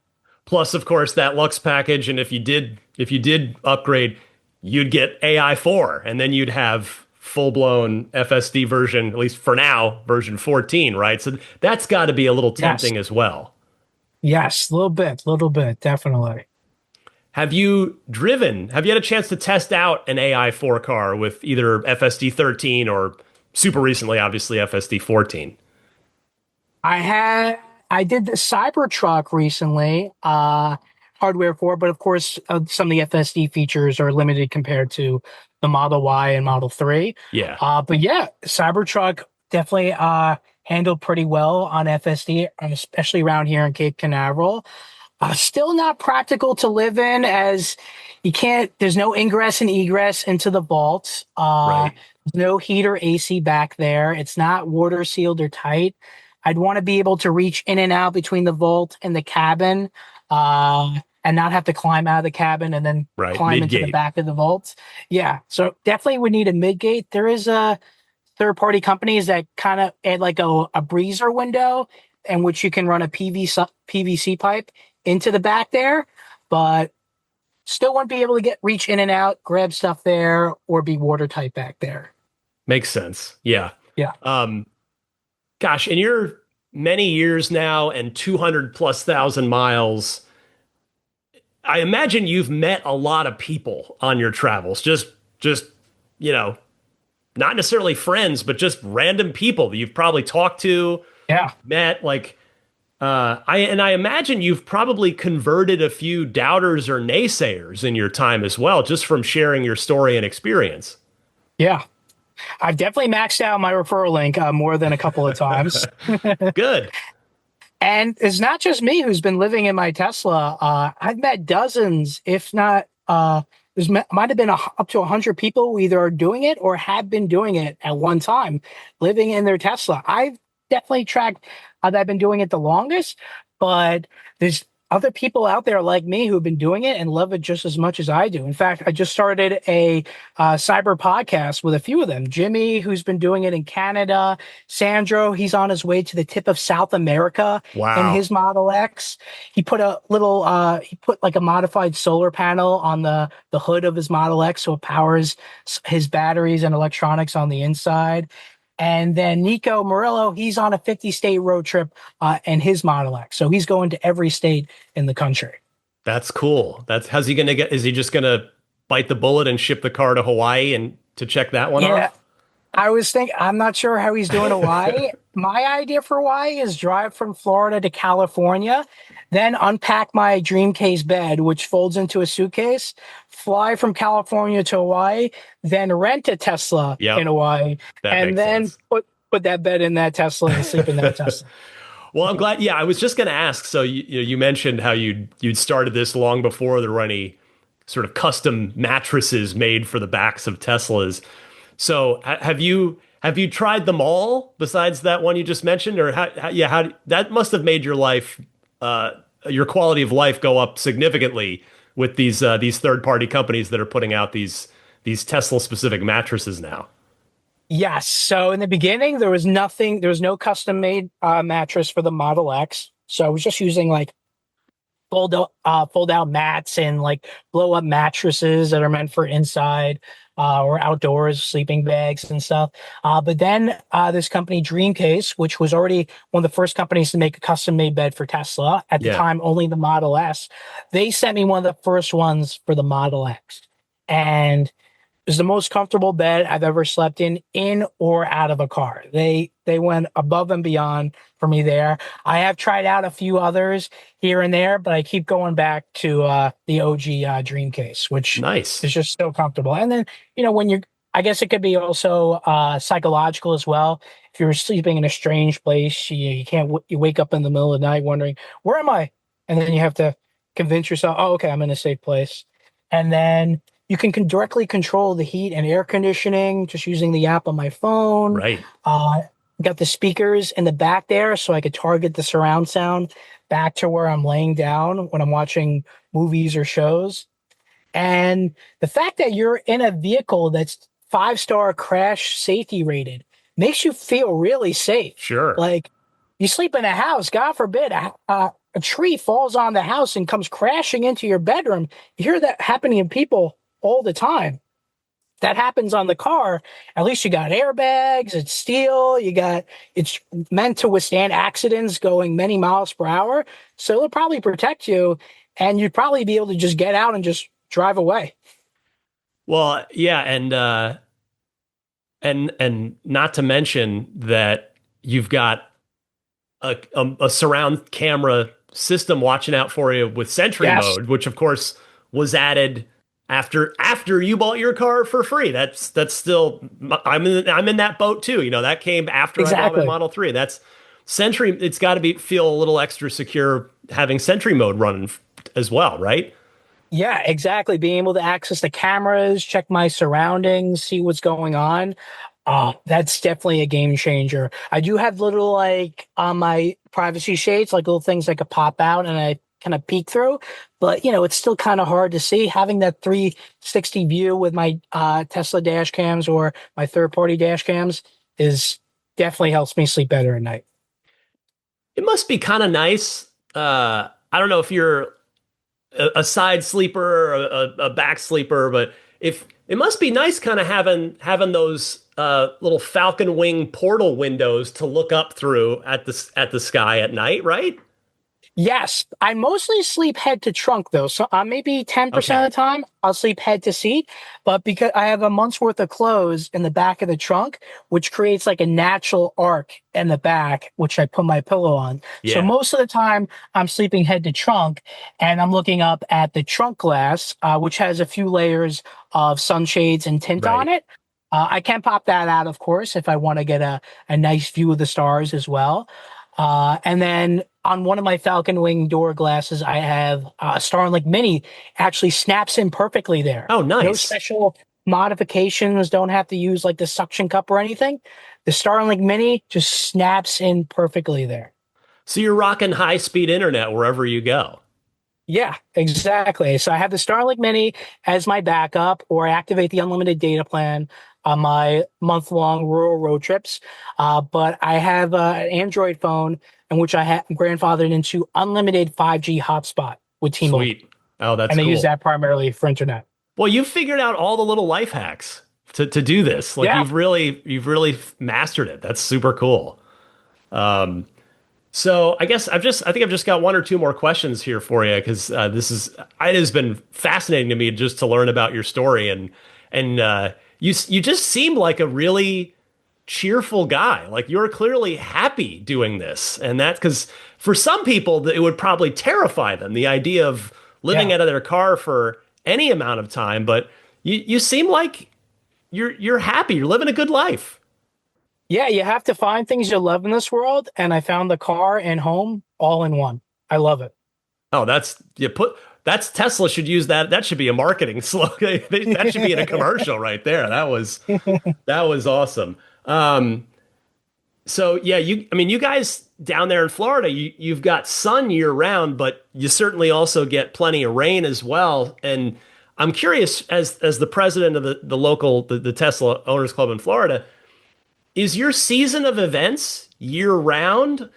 Plus, of course, that Lux package, and if you did upgrade, you'd get AI 4, and then you'd have full-blown FSD version, at least for now, version 14, right? So that's got to be a little tempting as well. Yes, a little bit, definitely. Have you had a chance to test out an AI 4 car with either FSD 13 or super recently, obviously, FSD 14? I did the Cybertruck recently, hardware for, but of course, some of the FSD features are limited compared to the Model Y and Model 3. Yeah. But yeah, Cybertruck definitely handled pretty well on FSD, especially around here in Cape Canaveral. Still not practical to live in, as there's no ingress and egress into the vault. Right. There's no heat or AC back there. It's not water sealed or tight. I'd want to be able to reach in and out between the vault and the cabin, and not have to climb out of the cabin and then climb into the back of the vault. Yeah. So definitely would need a mid-gate. There is third-party companies that kind of add like a breezer window in which you can run a PVC pipe into the back there, but still won't be able to reach in and out, grab stuff there, or be watertight back there. Makes sense. Yeah. Yeah. Gosh, in your many years now and 200,000+ miles, I imagine you've met a lot of people on your travels. Just not necessarily friends, but just random people that you've probably talked to. Yeah. Met, like, I imagine you've probably converted a few doubters or naysayers in your time as well, just from sharing your story and experience. Yeah. I've definitely maxed out my referral link more than a couple of times. Good. And it's not just me who's been living in my Tesla. I've met dozens, if not, might have been up to 100 people who either are doing it or have been doing it at one time, living in their Tesla. I've definitely tracked that I've been doing it the longest, but there's other people out there like me who've been doing it and love it just as much as I do. In fact, I just started a cyber podcast with a few of them. Jimmy, who's been doing it in Canada. Sandro, he's on his way to the tip of South America in his Model X. He put like a modified solar panel on the hood of his Model X, so it powers his batteries and electronics on the inside. And then Nico Murillo, he's on a 50-state road trip in his Model X. So he's going to every state in the country. That's cool. How's he going to get? Is he just going to bite the bullet and ship the car to Hawaii and to check that one off? I'm not sure how he's doing Hawaii. My idea for Hawaii is drive from Florida to California, then unpack my dream case bed, which folds into a suitcase, fly from California to Hawaii, then rent a Tesla in Hawaii, and then put that bed in that Tesla and sleep in that Tesla. Well, I'm glad. Yeah, I was just going to ask. So you mentioned how you'd started this long before there were any sort of custom mattresses made for the backs of Teslas. So have you Have you tried them all besides that one you just mentioned, or that must have made your life, your quality of life go up significantly with these third party companies that are putting out these Tesla specific mattresses now. Yes. So in the beginning, there was nothing, there was no custom made mattress for the Model X. So I was just using like fold out mats and like blow up mattresses that are meant for inside or outdoors sleeping bags and stuff. But then this company Dreamcase, which was already one of the first companies to make a custom made bed for Tesla at the Yeah. time, only the Model S. They sent me one of the first ones for the Model X, and is the most comfortable bed I've ever slept in or out of a car. They went above and beyond for me there. I have tried out a few others here and there, but I keep going back to the OG Dreamcase, which Nice. is just so comfortable. And then, when you're, I guess it could be also psychological as well. If you're sleeping in a strange place, you can't, you wake up in the middle of the night wondering, where am I? And then you have to convince yourself, oh, okay, I'm in a safe place. And then you can directly control the heat and air conditioning just using the app on my phone. Right. Got the speakers in the back there so I could target the surround sound back to where I'm laying down when I'm watching movies or shows. And the fact that you're in a vehicle that's 5-star crash safety rated makes you feel really safe. Sure. Like you sleep in a house, God forbid, a tree falls on the house and comes crashing into your bedroom. You hear that happening to people all the time. That happens on the car. At least you got airbags, it's steel, it's meant to withstand accidents going many miles per hour. So it'll probably protect you and you'd probably be able to just get out and just drive away. Well, yeah, and not to mention that you've got a surround camera system watching out for you with Sentry Yes, mode, which of course was added after you bought your car for free. That's still I'm in that boat too. That came after I bought my exactly. Model 3. That's Sentry. It's got to be feel a little extra secure having Sentry mode running as well, right? Yeah, exactly. Being able to access the cameras, check my surroundings, see what's going on. That's definitely a game changer. I do have little like on my privacy shades, like little things that could pop out and I kind of peek through, but it's still kind of hard to see. Having that 360 view with my Tesla dash cams or my third party dash cams is definitely helps me sleep better at night. It must be kind of nice. I don't know if you're a side sleeper or a back sleeper, but if it must be nice kind of having those little falcon wing portal windows to look up through at the sky at night, right? Yes, I mostly sleep head to trunk though. So maybe 10% Okay. of the time I'll sleep head to seat, but because I have a month's worth of clothes in the back of the trunk, which creates like a natural arc in the back, which I put my pillow on. So Yeah. most of the time I'm sleeping head to trunk and I'm looking up at the trunk glass, which has a few layers of sunshades and tint on Right. it. I can pop that out, of course, if I want to get a nice view of the stars as well. And then on one of my Falcon Wing door glasses, I have Starlink Mini actually snaps in perfectly there. Oh, No nice. special modifications, don't have to use like the suction cup or anything. The Starlink Mini just snaps in perfectly there. So you're rocking high speed internet wherever you go. Yeah, exactly. So I have the Starlink Mini as my backup, or I activate the unlimited data plan on my month-long rural road trips. But I have an Android phone in which I have grandfathered into unlimited 5G hotspot with T-Mobile, Sweet. Oh, that's and I use cool. that primarily for internet. Well, you've figured out all the little life hacks to do this. Like Yeah. you've really mastered it. That's super cool. Um, So I think I've just got one or two more questions here for you because it has been fascinating to me just to learn about your story and you just seem like a really cheerful guy. Like you're clearly happy doing this, and that's because for some people it would probably terrify them the idea of living Yeah. out of their car for any amount of time. But you seem like you're happy. You're living a good life. Yeah, you have to find things you love in this world, and I found the car and home all in one. I love it. Oh, that's Tesla should use that. That should be a marketing slogan. That should be in a commercial right there. That was awesome. So yeah, you guys down there in Florida, you've got sun year round, but you certainly also get plenty of rain as well. And I'm curious, as the president of the Tesla Owners Club in Florida, is your season of events year round,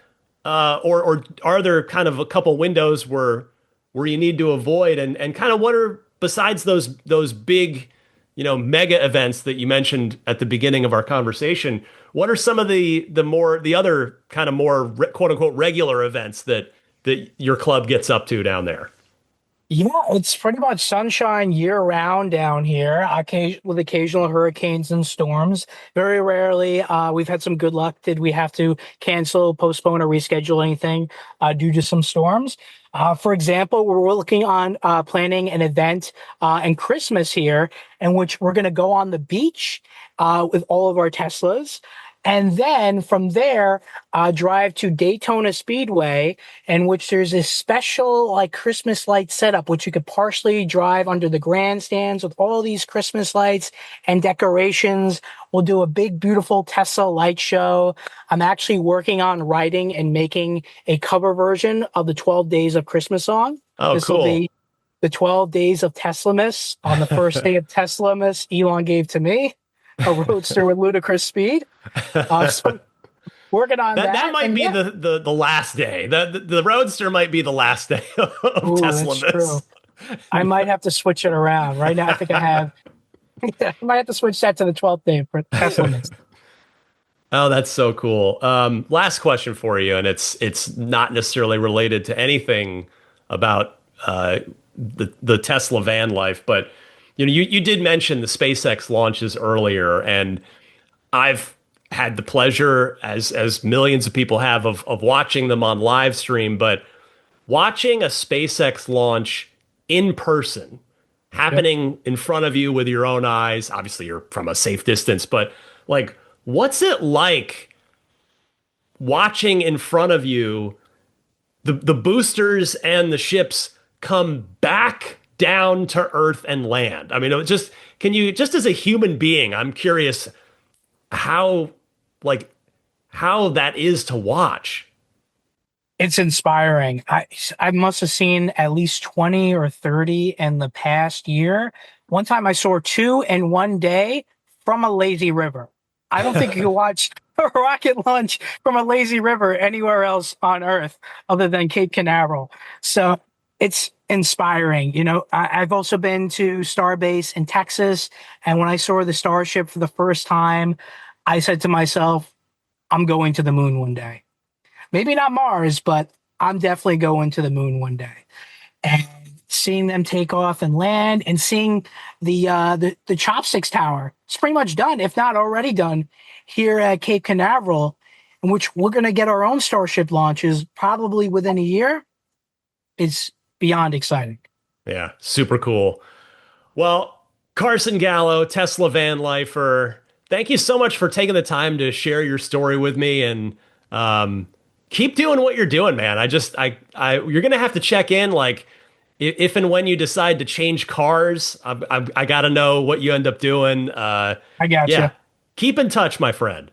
or are there kind of a couple windows where you need to avoid, and kind of what are, besides those big, mega events that you mentioned at the beginning of our conversation, what are some of the other kind of more quote unquote regular events that your club gets up to down there? Yeah, it's pretty much sunshine year round down here, with occasional hurricanes and storms. Very rarely, we've had some good luck. Did we have to cancel, postpone, or reschedule anything due to some storms? For example, we're looking on planning an event in Christmas here in which we're going to go on the beach with all of our Teslas. And then from there, drive to Daytona Speedway, in which there's a special like Christmas light setup, which you could partially drive under the grandstands with all these Christmas lights and decorations. We'll do a big, beautiful Tesla light show. I'm actually working on writing and making a cover version of the 12 Days of Christmas song. Oh, This cool. will be the 12 Days of Teslamas. On the first day of Teslamas, Elon gave to me a roadster with ludicrous speed. So working on that. That might be the last day. The Roadster might be the last day of Tesla. That's true. I might have to switch it around. Right now, I think I might have to switch that to the 12th day for Tesla. Oh, that's so cool. Last question for you, and it's not necessarily related to anything about the Tesla van life, but you did mention the SpaceX launches earlier, and I've had the pleasure, as millions of people have, of watching them on live stream. But watching a SpaceX launch in person, happening in front of you with your own eyes, obviously you're from a safe distance, but like, what's it like watching in front of you the boosters and the ships come back down to Earth and land? I mean, can you, just as a human being, I'm curious how that is to watch. It's inspiring. I must have seen at least 20 or 30 in the past year. One time I saw 2 in one day from a lazy river. I don't think you can watch a rocket launch from a lazy river anywhere else on Earth other than Cape Canaveral. So it's inspiring. I've also been to Starbase in Texas, and when I saw the Starship for the first time, I said to myself, I'm going to the moon one day. Maybe not Mars, but I'm definitely going to the moon one day. And seeing them take off and land, and seeing the Chopsticks Tower, it's pretty much done, if not already done, here at Cape Canaveral, in which we're going to get our own Starship launches probably within a year. It's beyond exciting. Yeah, super cool. Well, Carson Gallo, Tesla van lifer, thank you so much for taking the time to share your story with me, and keep doing what you're doing, man. You're gonna have to check in, like, if and when you decide to change cars. I gotta know what you end up doing. I got you. Yeah, keep in touch, my friend.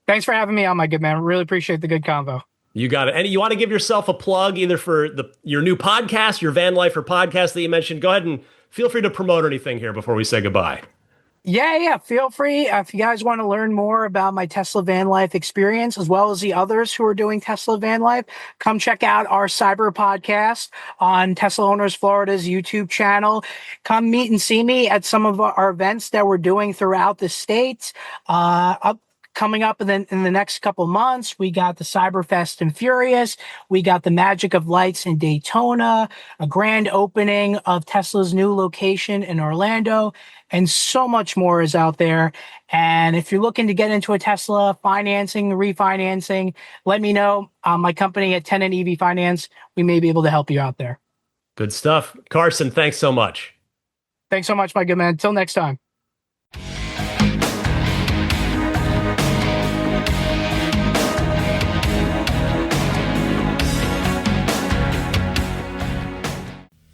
Thanks for having me on, my good man. Really appreciate the good convo. You got it. And you want to give yourself a plug either for your new podcast, your Van Lifer podcast that you mentioned? Go ahead and feel free to promote anything here before we say goodbye. Yeah. Feel free. If you guys want to learn more about my Tesla van life experience, as well as the others who are doing Tesla van life, come check out our cyber podcast on Tesla Owners Florida's YouTube channel. Come meet and see me at some of our events that we're doing throughout the state. Coming up in the next couple months, we got the Cyberfest and Furious. We got the Magic of Lights in Daytona, a grand opening of Tesla's new location in Orlando, and so much more is out there. And if you're looking to get into a Tesla, financing, refinancing, let me know. My company at Tenant EV Finance, we may be able to help you out there. Good stuff. Carson, thanks so much. Thanks so much, my good man. Until next time.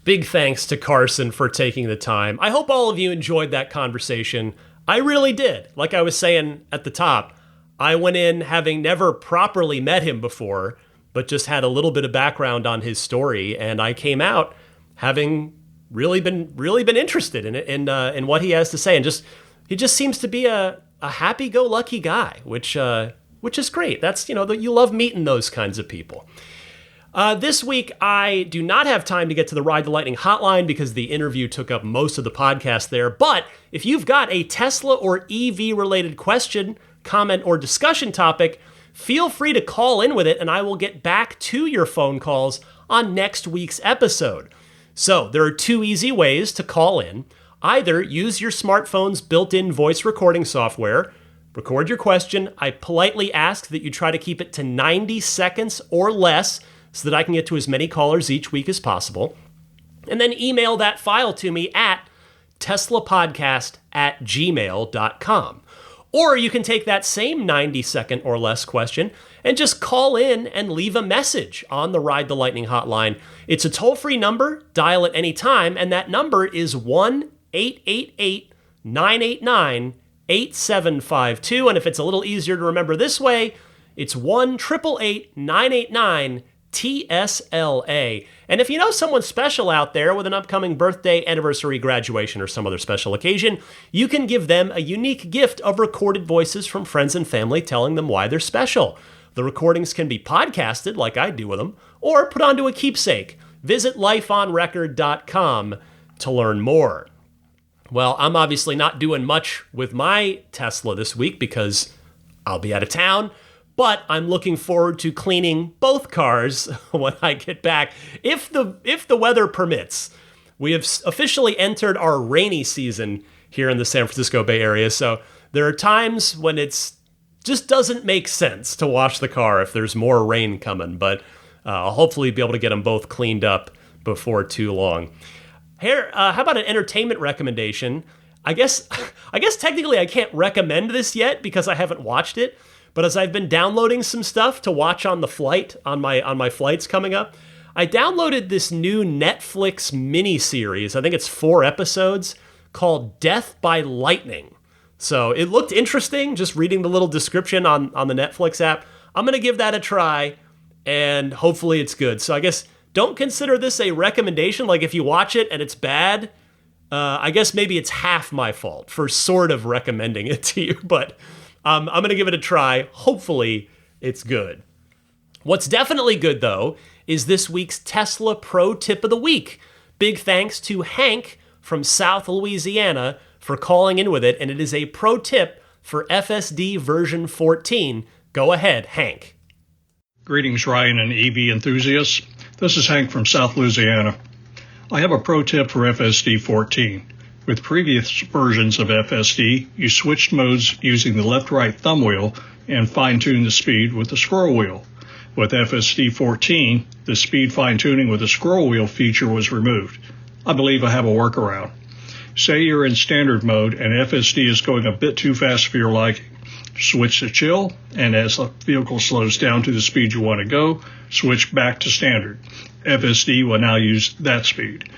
Big thanks to Carson for taking the time. I hope all of you enjoyed that conversation. I really did. Like I was saying at the top, I went in having never properly met him before, but just had a little bit of background on his story, and I came out having really been interested in it, in what he has to say, and he just seems to be a happy-go-lucky guy, which is great. That's, you love meeting those kinds of people. This week, I do not have time to get to the Ride the Lightning hotline because the interview took up most of the podcast there. But if you've got a Tesla or EV-related question, comment, or discussion topic, feel free to call in with it, and I will get back to your phone calls on next week's episode. So there are two easy ways to call in. Either use your smartphone's built-in voice recording software, record your question. I politely ask that you try to keep it to 90 seconds or less so that I can get to as many callers each week as possible. And then email that file to me at teslapodcast@gmail.com. Or you can take that same 90-second or less question and just call in and leave a message on the Ride the Lightning hotline. It's a toll-free number, dial at any time, and that number is 1-888-989-8752. And if it's a little easier to remember this way, it's 1-888-989-TSLA. And if you know someone special out there with an upcoming birthday, anniversary, graduation, or some other special occasion, you can give them a unique gift of recorded voices from friends and family telling them why they're special. The recordings can be podcasted, like I do with them, or put onto a keepsake. Visit lifeonrecord.com to learn more. Well, I'm obviously not doing much with my Tesla this week because I'll be out of town. But I'm looking forward to cleaning both cars when I get back, if the weather permits. We have officially entered our rainy season here in the San Francisco Bay Area, so there are times when it's just doesn't make sense to wash the car if there's more rain coming, but I'll hopefully be able to get them both cleaned up before too long. Here, how about an entertainment recommendation? I guess technically I can't recommend this yet because I haven't watched it. But as I've been downloading some stuff to watch on the flight, on my flights coming up, I downloaded this new Netflix miniseries. I think it's 4 episodes called Death by Lightning. So it looked interesting, just reading the little description on the Netflix app. I'm going to give that a try, and hopefully it's good. So I guess don't consider this a recommendation. Like if you watch it and it's bad, I guess maybe it's half my fault for sort of recommending it to you, but I'm going to give it a try. Hopefully, it's good. What's definitely good, though, is this week's Tesla Pro Tip of the Week. Big thanks to Hank from South Louisiana for calling in with it, and it is a pro tip for FSD version 14. Go ahead, Hank. Greetings, Ryan and EV enthusiasts. This is Hank from South Louisiana. I have a pro tip for FSD 14. With previous versions of FSD, you switched modes using the left-right thumb wheel and fine-tuned the speed with the scroll wheel. With FSD 14, the speed fine-tuning with the scroll wheel feature was removed. I believe I have a workaround. Say you're in standard mode and FSD is going a bit too fast for your liking. Switch to chill, and as the vehicle slows down to the speed you want to go, switch back to standard. FSD will now use that speed.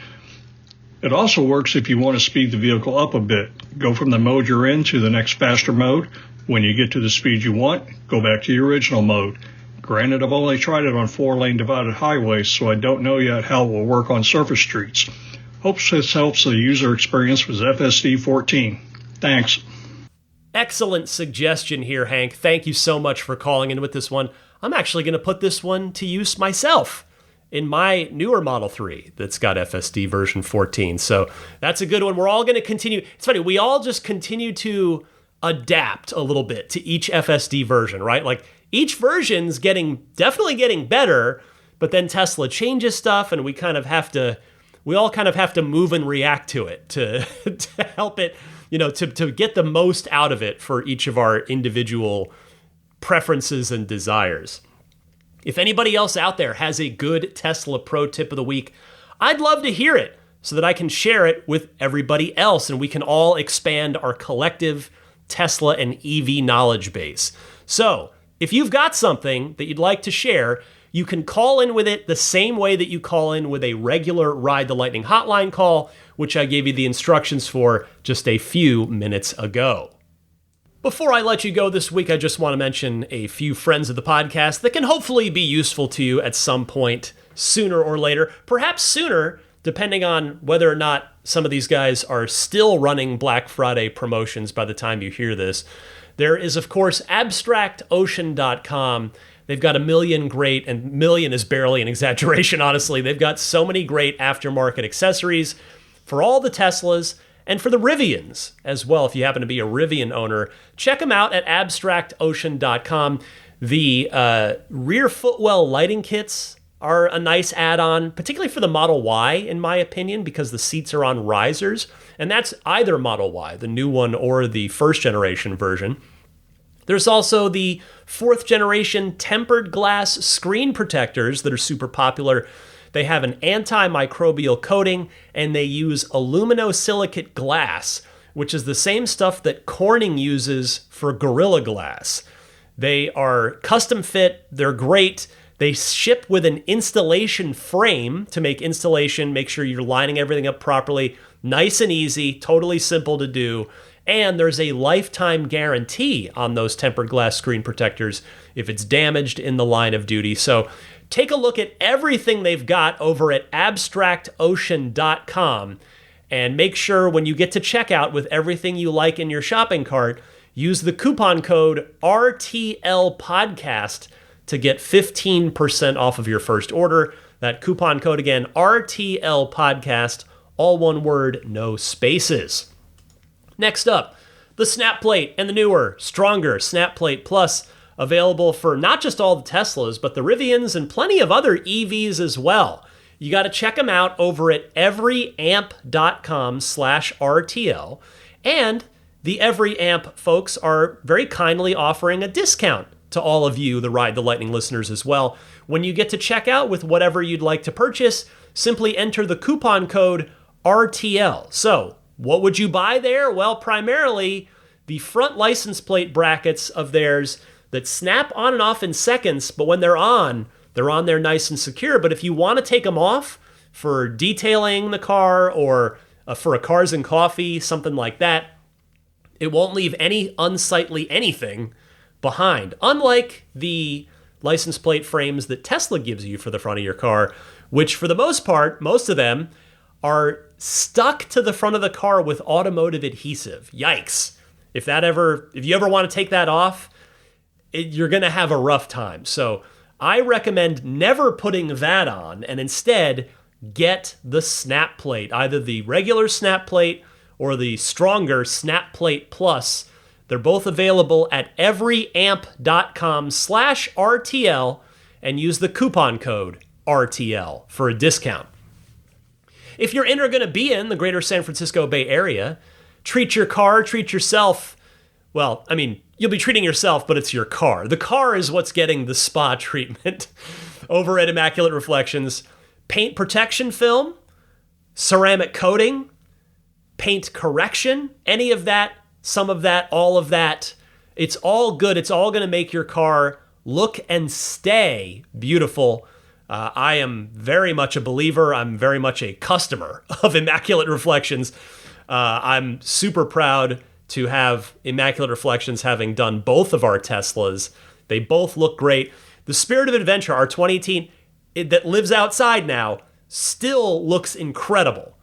It also works if you want to speed the vehicle up a bit. Go from the mode you're in to the next faster mode. When you get to the speed you want, go back to your original mode. Granted, I've only tried it on 4-lane divided highways, so I don't know yet how it will work on surface streets. Hope this helps the user experience with FSD 14. Thanks. Excellent suggestion here, Hank. Thank you so much for calling in with this one. I'm actually going to put this one to use myself in my newer Model 3 that's got FSD version 14. So that's a good one. We're all going to continue. It's funny, we all just continue to adapt a little bit to each FSD version, right? Like each version's definitely getting better, but then Tesla changes stuff and we all kind of have to move and react to it to help it, to get the most out of it for each of our individual preferences and desires. If anybody else out there has a good Tesla Pro Tip of the Week, I'd love to hear it so that I can share it with everybody else and we can all expand our collective Tesla and EV knowledge base. So, if you've got something that you'd like to share, You can call in with it the same way that you call in with a regular Ride the Lightning hotline call, which I gave you the instructions for just a few minutes ago. Before I let you go this week, I just want to mention a few friends of the podcast that can hopefully be useful to you at some point sooner or later, perhaps sooner, depending on whether or not some of these guys are still running Black Friday promotions by the time you hear this. There is, of course, abstractocean.com. They've got a million great, and million is barely an exaggeration, honestly. They've got so many great aftermarket accessories for all the Teslas and for the Rivians as well. If you happen to be a Rivian owner, check them out at abstractocean.com. The rear footwell lighting kits are a nice add-on, particularly for the Model Y, in my opinion, because the seats are on risers. And that's either Model Y, the new one, or the first generation version. There's also the fourth generation tempered glass screen protectors that are super popular. They have an antimicrobial coating, and they use aluminosilicate glass, which is the same stuff that Corning uses for Gorilla Glass. They are custom fit, they're great. They ship with an installation frame to make installation, make sure you're lining everything up properly. Nice and easy, totally simple to do. And there's a lifetime guarantee on those tempered glass screen protectors if it's damaged in the line of duty. So take a look at everything they've got over at abstractocean.com and make sure when you get to checkout with everything you like in your shopping cart, use the coupon code RTLPodcast to get 15% off of your first order. That coupon code again, RTLPodcast, all one word, no spaces. Next up, the Snap Plate and the newer, stronger Snap Plate Plus, available for not just all the Teslas, but the Rivians and plenty of other EVs as well. You got to check them out over at everyamp.com/RTL. And the Every Amp folks are very kindly offering a discount to all of you, the Ride the Lightning listeners as well. When you get to check out with whatever you'd like to purchase, simply enter the coupon code RTL. So, what would you buy there? Well, primarily the front license plate brackets of theirs that snap on and off in seconds, but when they're on there nice and secure. But if you want to take them off for detailing the car or for a Cars and Coffee, something like that, it won't leave any unsightly anything behind. Unlike the license plate frames that Tesla gives you for the front of your car, which for the most part, most of them are stuck to the front of the car with automotive adhesive. Yikes. If you ever want to take that off, you're going to have a rough time. So I recommend never putting that on and instead get the Snap Plate, either the regular Snap Plate or the stronger Snap Plate Plus. They're both available at everyamp.com/RTL and use the coupon code RTL for a discount. If you're in or going to be in the greater San Francisco Bay Area, treat your car, treat yourself. Well, I mean, you'll be treating yourself, but it's your car. The car is what's getting the spa treatment over at Immaculate Reflections. Paint protection film, ceramic coating, paint correction, any of that, some of that, all of that. It's all good. It's all going to make your car look and stay beautiful. I am very much a believer. I'm very much a customer of Immaculate Reflections. I'm super proud to have Immaculate Reflections having done both of our Teslas. They both look great. The Spirit of Adventure, our 2018, that lives outside now, still looks incredible.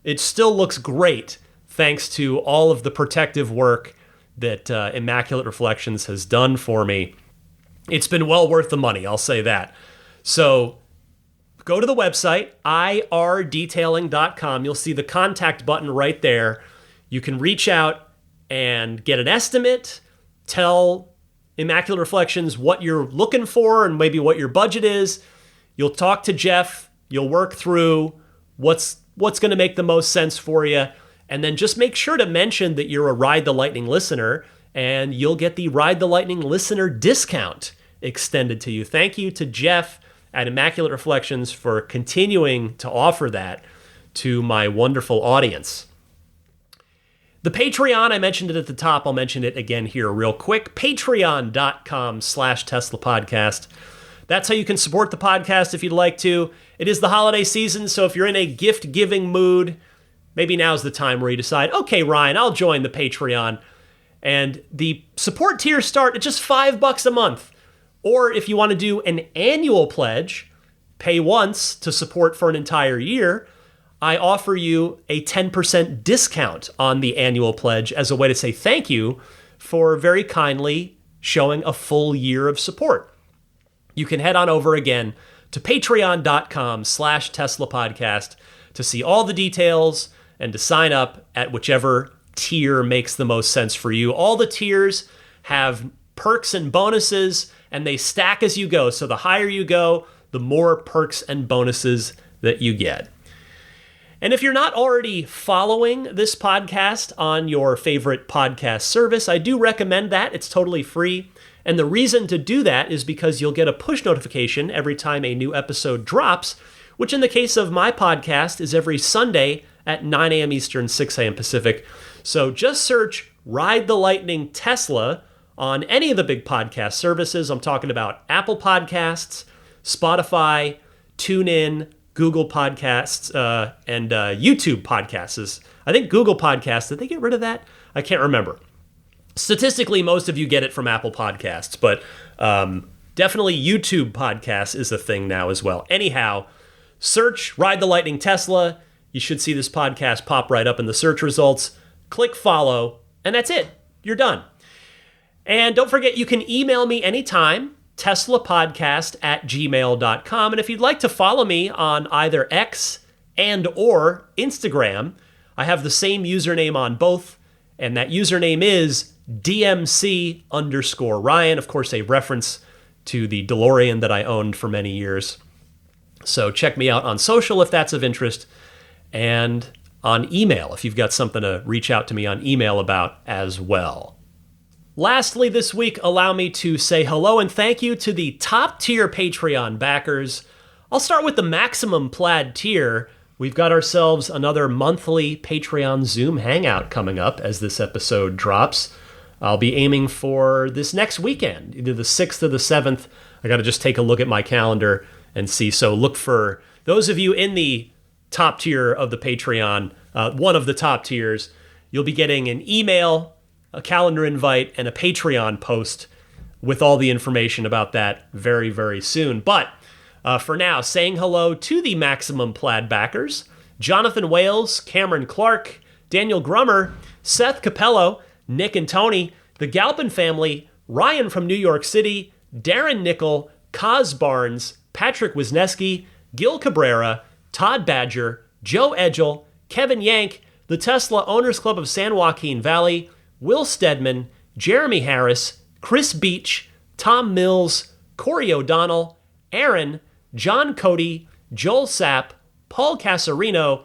It still looks great thanks to all of the protective work that Immaculate Reflections has done for me. It's been well worth the money, I'll say that. So go to the website, irdetailing.com. You'll see the contact button right there. You can reach out and get an estimate, tell Immaculate Reflections what you're looking for and maybe what your budget is. You'll talk to Jeff. You'll work through what's going to make the most sense for you. And then just make sure to mention that you're a Ride the Lightning listener, and you'll get the Ride the Lightning listener discount extended to you. Thank you to Jeff at Immaculate Reflections for continuing to offer that to my wonderful audience. The Patreon, I mentioned it at the top. I'll mention it again here real quick. Patreon.com/Tesla Podcast. That's how you can support the podcast if you'd like to. It is the holiday season, so if you're in a gift-giving mood, maybe now's the time where you decide, okay, Ryan, I'll join the Patreon. And the support tiers start at just $5 a month. Or if you want to do an annual pledge, pay once to support for an entire year, I offer you a 10% discount on the annual pledge as a way to say thank you for very kindly showing a full year of support. You can head on over again to patreon.com/Tesla podcast to see all the details and to sign up at whichever tier makes the most sense for you. All the tiers have perks and bonuses, and they stack as you go. So the higher you go, the more perks and bonuses that you get. And if you're not already following this podcast on your favorite podcast service, I do recommend that. It's totally free. And the reason to do that is because you'll get a push notification every time a new episode drops, which in the case of my podcast is every Sunday at 9 a.m. Eastern, 6 a.m. Pacific. So just search Ride the Lightning Tesla on any of the big podcast services. I'm talking about Apple Podcasts, Spotify, TuneIn, Google Podcasts, and YouTube Podcasts. I think Google Podcasts, did they get rid of that? I can't remember. Statistically, most of you get it from Apple Podcasts, but definitely YouTube Podcasts is a thing now as well. Anyhow, search Ride the Lightning Tesla. You should see this podcast pop right up in the search results. Click follow, and that's it. You're done. And don't forget, you can email me anytime, teslapodcast@gmail.com. And if you'd like to follow me on either X and or Instagram, I have the same username on both, and that username is DMC_Ryan. Of course, a reference to the DeLorean that I owned for many years. So check me out on social if that's of interest, and on email if you've got something to reach out to me on email about as well. Lastly, this week, allow me to say hello and thank you to the top tier Patreon backers. I'll start with the maximum plaid tier. We've got ourselves another monthly Patreon Zoom hangout coming up as this episode drops. I'll be aiming for this next weekend, either the 6th or the 7th. I got to just take a look at my calendar and see. So look for those of you in the top tier of the Patreon, one of the top tiers. You'll be getting an email, a calendar invite, and a Patreon post with all the information about that very, very soon. But for now, saying hello to the Maximum Plaid backers: Jonathan Wales, Cameron Clark, Daniel Grummer, Seth Capello, Nick and Tony, the Galpin family, Ryan from New York City, Darren Nickel, Kaz Barnes, Patrick Wisniewski, Gil Cabrera, Todd Badger, Joe Edgel, Kevin Yank, the Tesla Owners Club of San Joaquin Valley, Will Stedman, Jeremy Harris, Chris Beach, Tom Mills, Corey O'Donnell, Aaron, John Cody, Joel Sapp, Paul Casarino,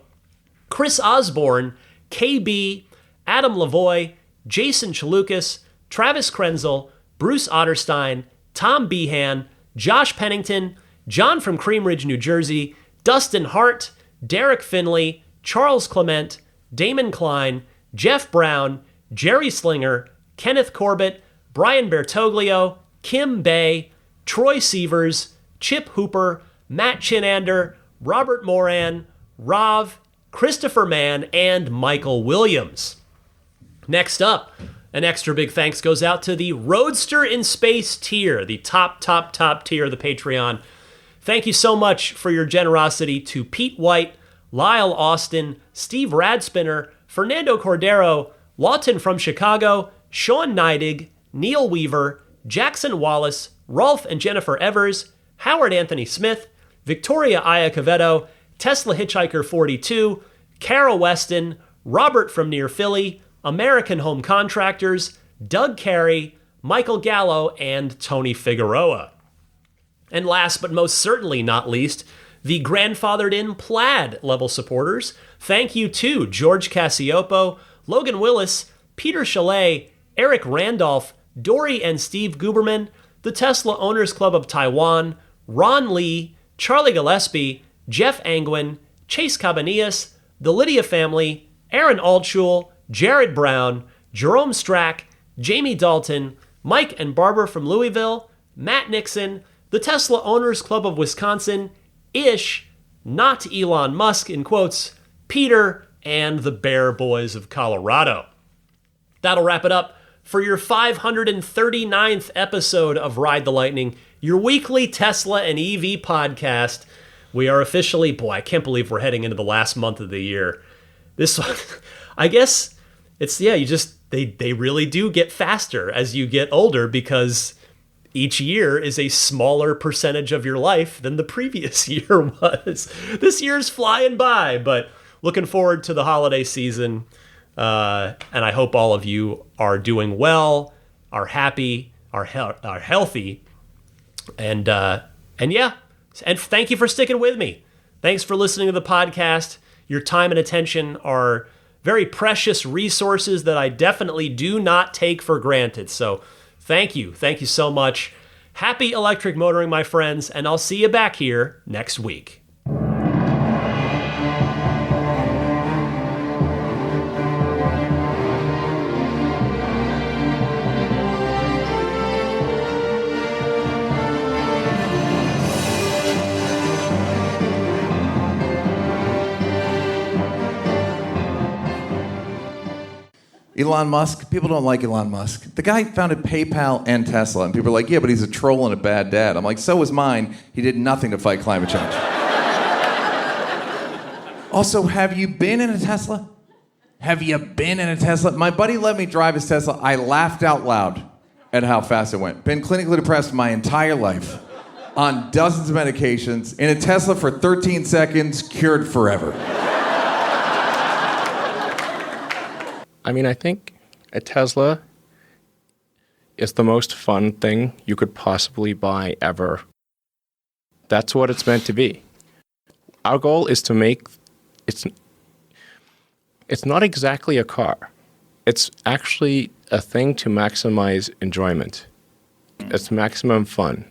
Chris Osborne, KB, Adam Lavoie, Jason Chalukas, Travis Krenzel, Bruce Otterstein, Tom Behan, Josh Pennington, John from Cream Ridge, New Jersey, Dustin Hart, Derek Finley, Charles Clement, Damon Klein, Jeff Brown, Jerry Slinger, Kenneth Corbett, Brian Bertoglio, Kim Bay, Troy Sievers, Chip Hooper, Matt Chinander, Robert Moran, Rav, Christopher Mann, and Michael Williams. Next up, an extra big thanks goes out to the Roadster in Space tier, the top tier of the Patreon. Thank you so much for your generosity to Pete White, Lyle Austin, Steve Radspinner, Fernando Cordero, Lawton from Chicago, Sean Neidig, Neil Weaver, Jackson Wallace, Rolf and Jennifer Evers, Howard Anthony Smith, Victoria Iacovetto, Tesla Hitchhiker 42, Carol Weston, Robert from near Philly, American Home Contractors, Doug Carey, Michael Gallo, and Tony Figueroa. And last but most certainly not least, the grandfathered in plaid level supporters. Thank you to George Cassiopo, Logan Willis, Peter Chalet, Eric Randolph, Dory and Steve Guberman, the Tesla Owners Club of Taiwan, Ron Lee, Charlie Gillespie, Jeff Angwin, Chase Cabanillas, the Lydia family, Aaron Altschul, Jared Brown, Jerome Strack, Jamie Dalton, Mike and Barbara from Louisville, Matt Nixon, the Tesla Owners Club of Wisconsin-ish, not Elon Musk, in quotes, Peter, and the Bear Boys of Colorado. That'll wrap it up for your 539th episode of Ride the Lightning, your weekly Tesla and EV podcast. We are officially, I can't believe we're heading into the last month of the year. This, I guess, they really do get faster as you get older because each year is a smaller percentage of your life than the previous year was. This year's flying by, but looking forward to the holiday season. And I hope all of you are doing well, are happy, are healthy, and thank you for sticking with me. Thanks for listening to the podcast. Your time and attention are very precious resources that I definitely do not take for granted. So thank you so much. Happy electric motoring, my friends, and I'll see you back here next week. Elon Musk, people don't like Elon Musk. The guy founded PayPal and Tesla, and people are like, yeah, but he's a troll and a bad dad. I'm like, so was mine. He did nothing to fight climate change. Also, have you been in a Tesla? Have you been in a Tesla? My buddy let me drive his Tesla. I laughed out loud at how fast it went. Been clinically depressed my entire life, on dozens of medications, in a Tesla for 13 seconds, cured forever. I mean, I think a Tesla is the most fun thing you could possibly buy ever. That's what it's meant to be. Our goal is to make it's not exactly a car. It's actually a thing to maximize enjoyment. It's maximum fun.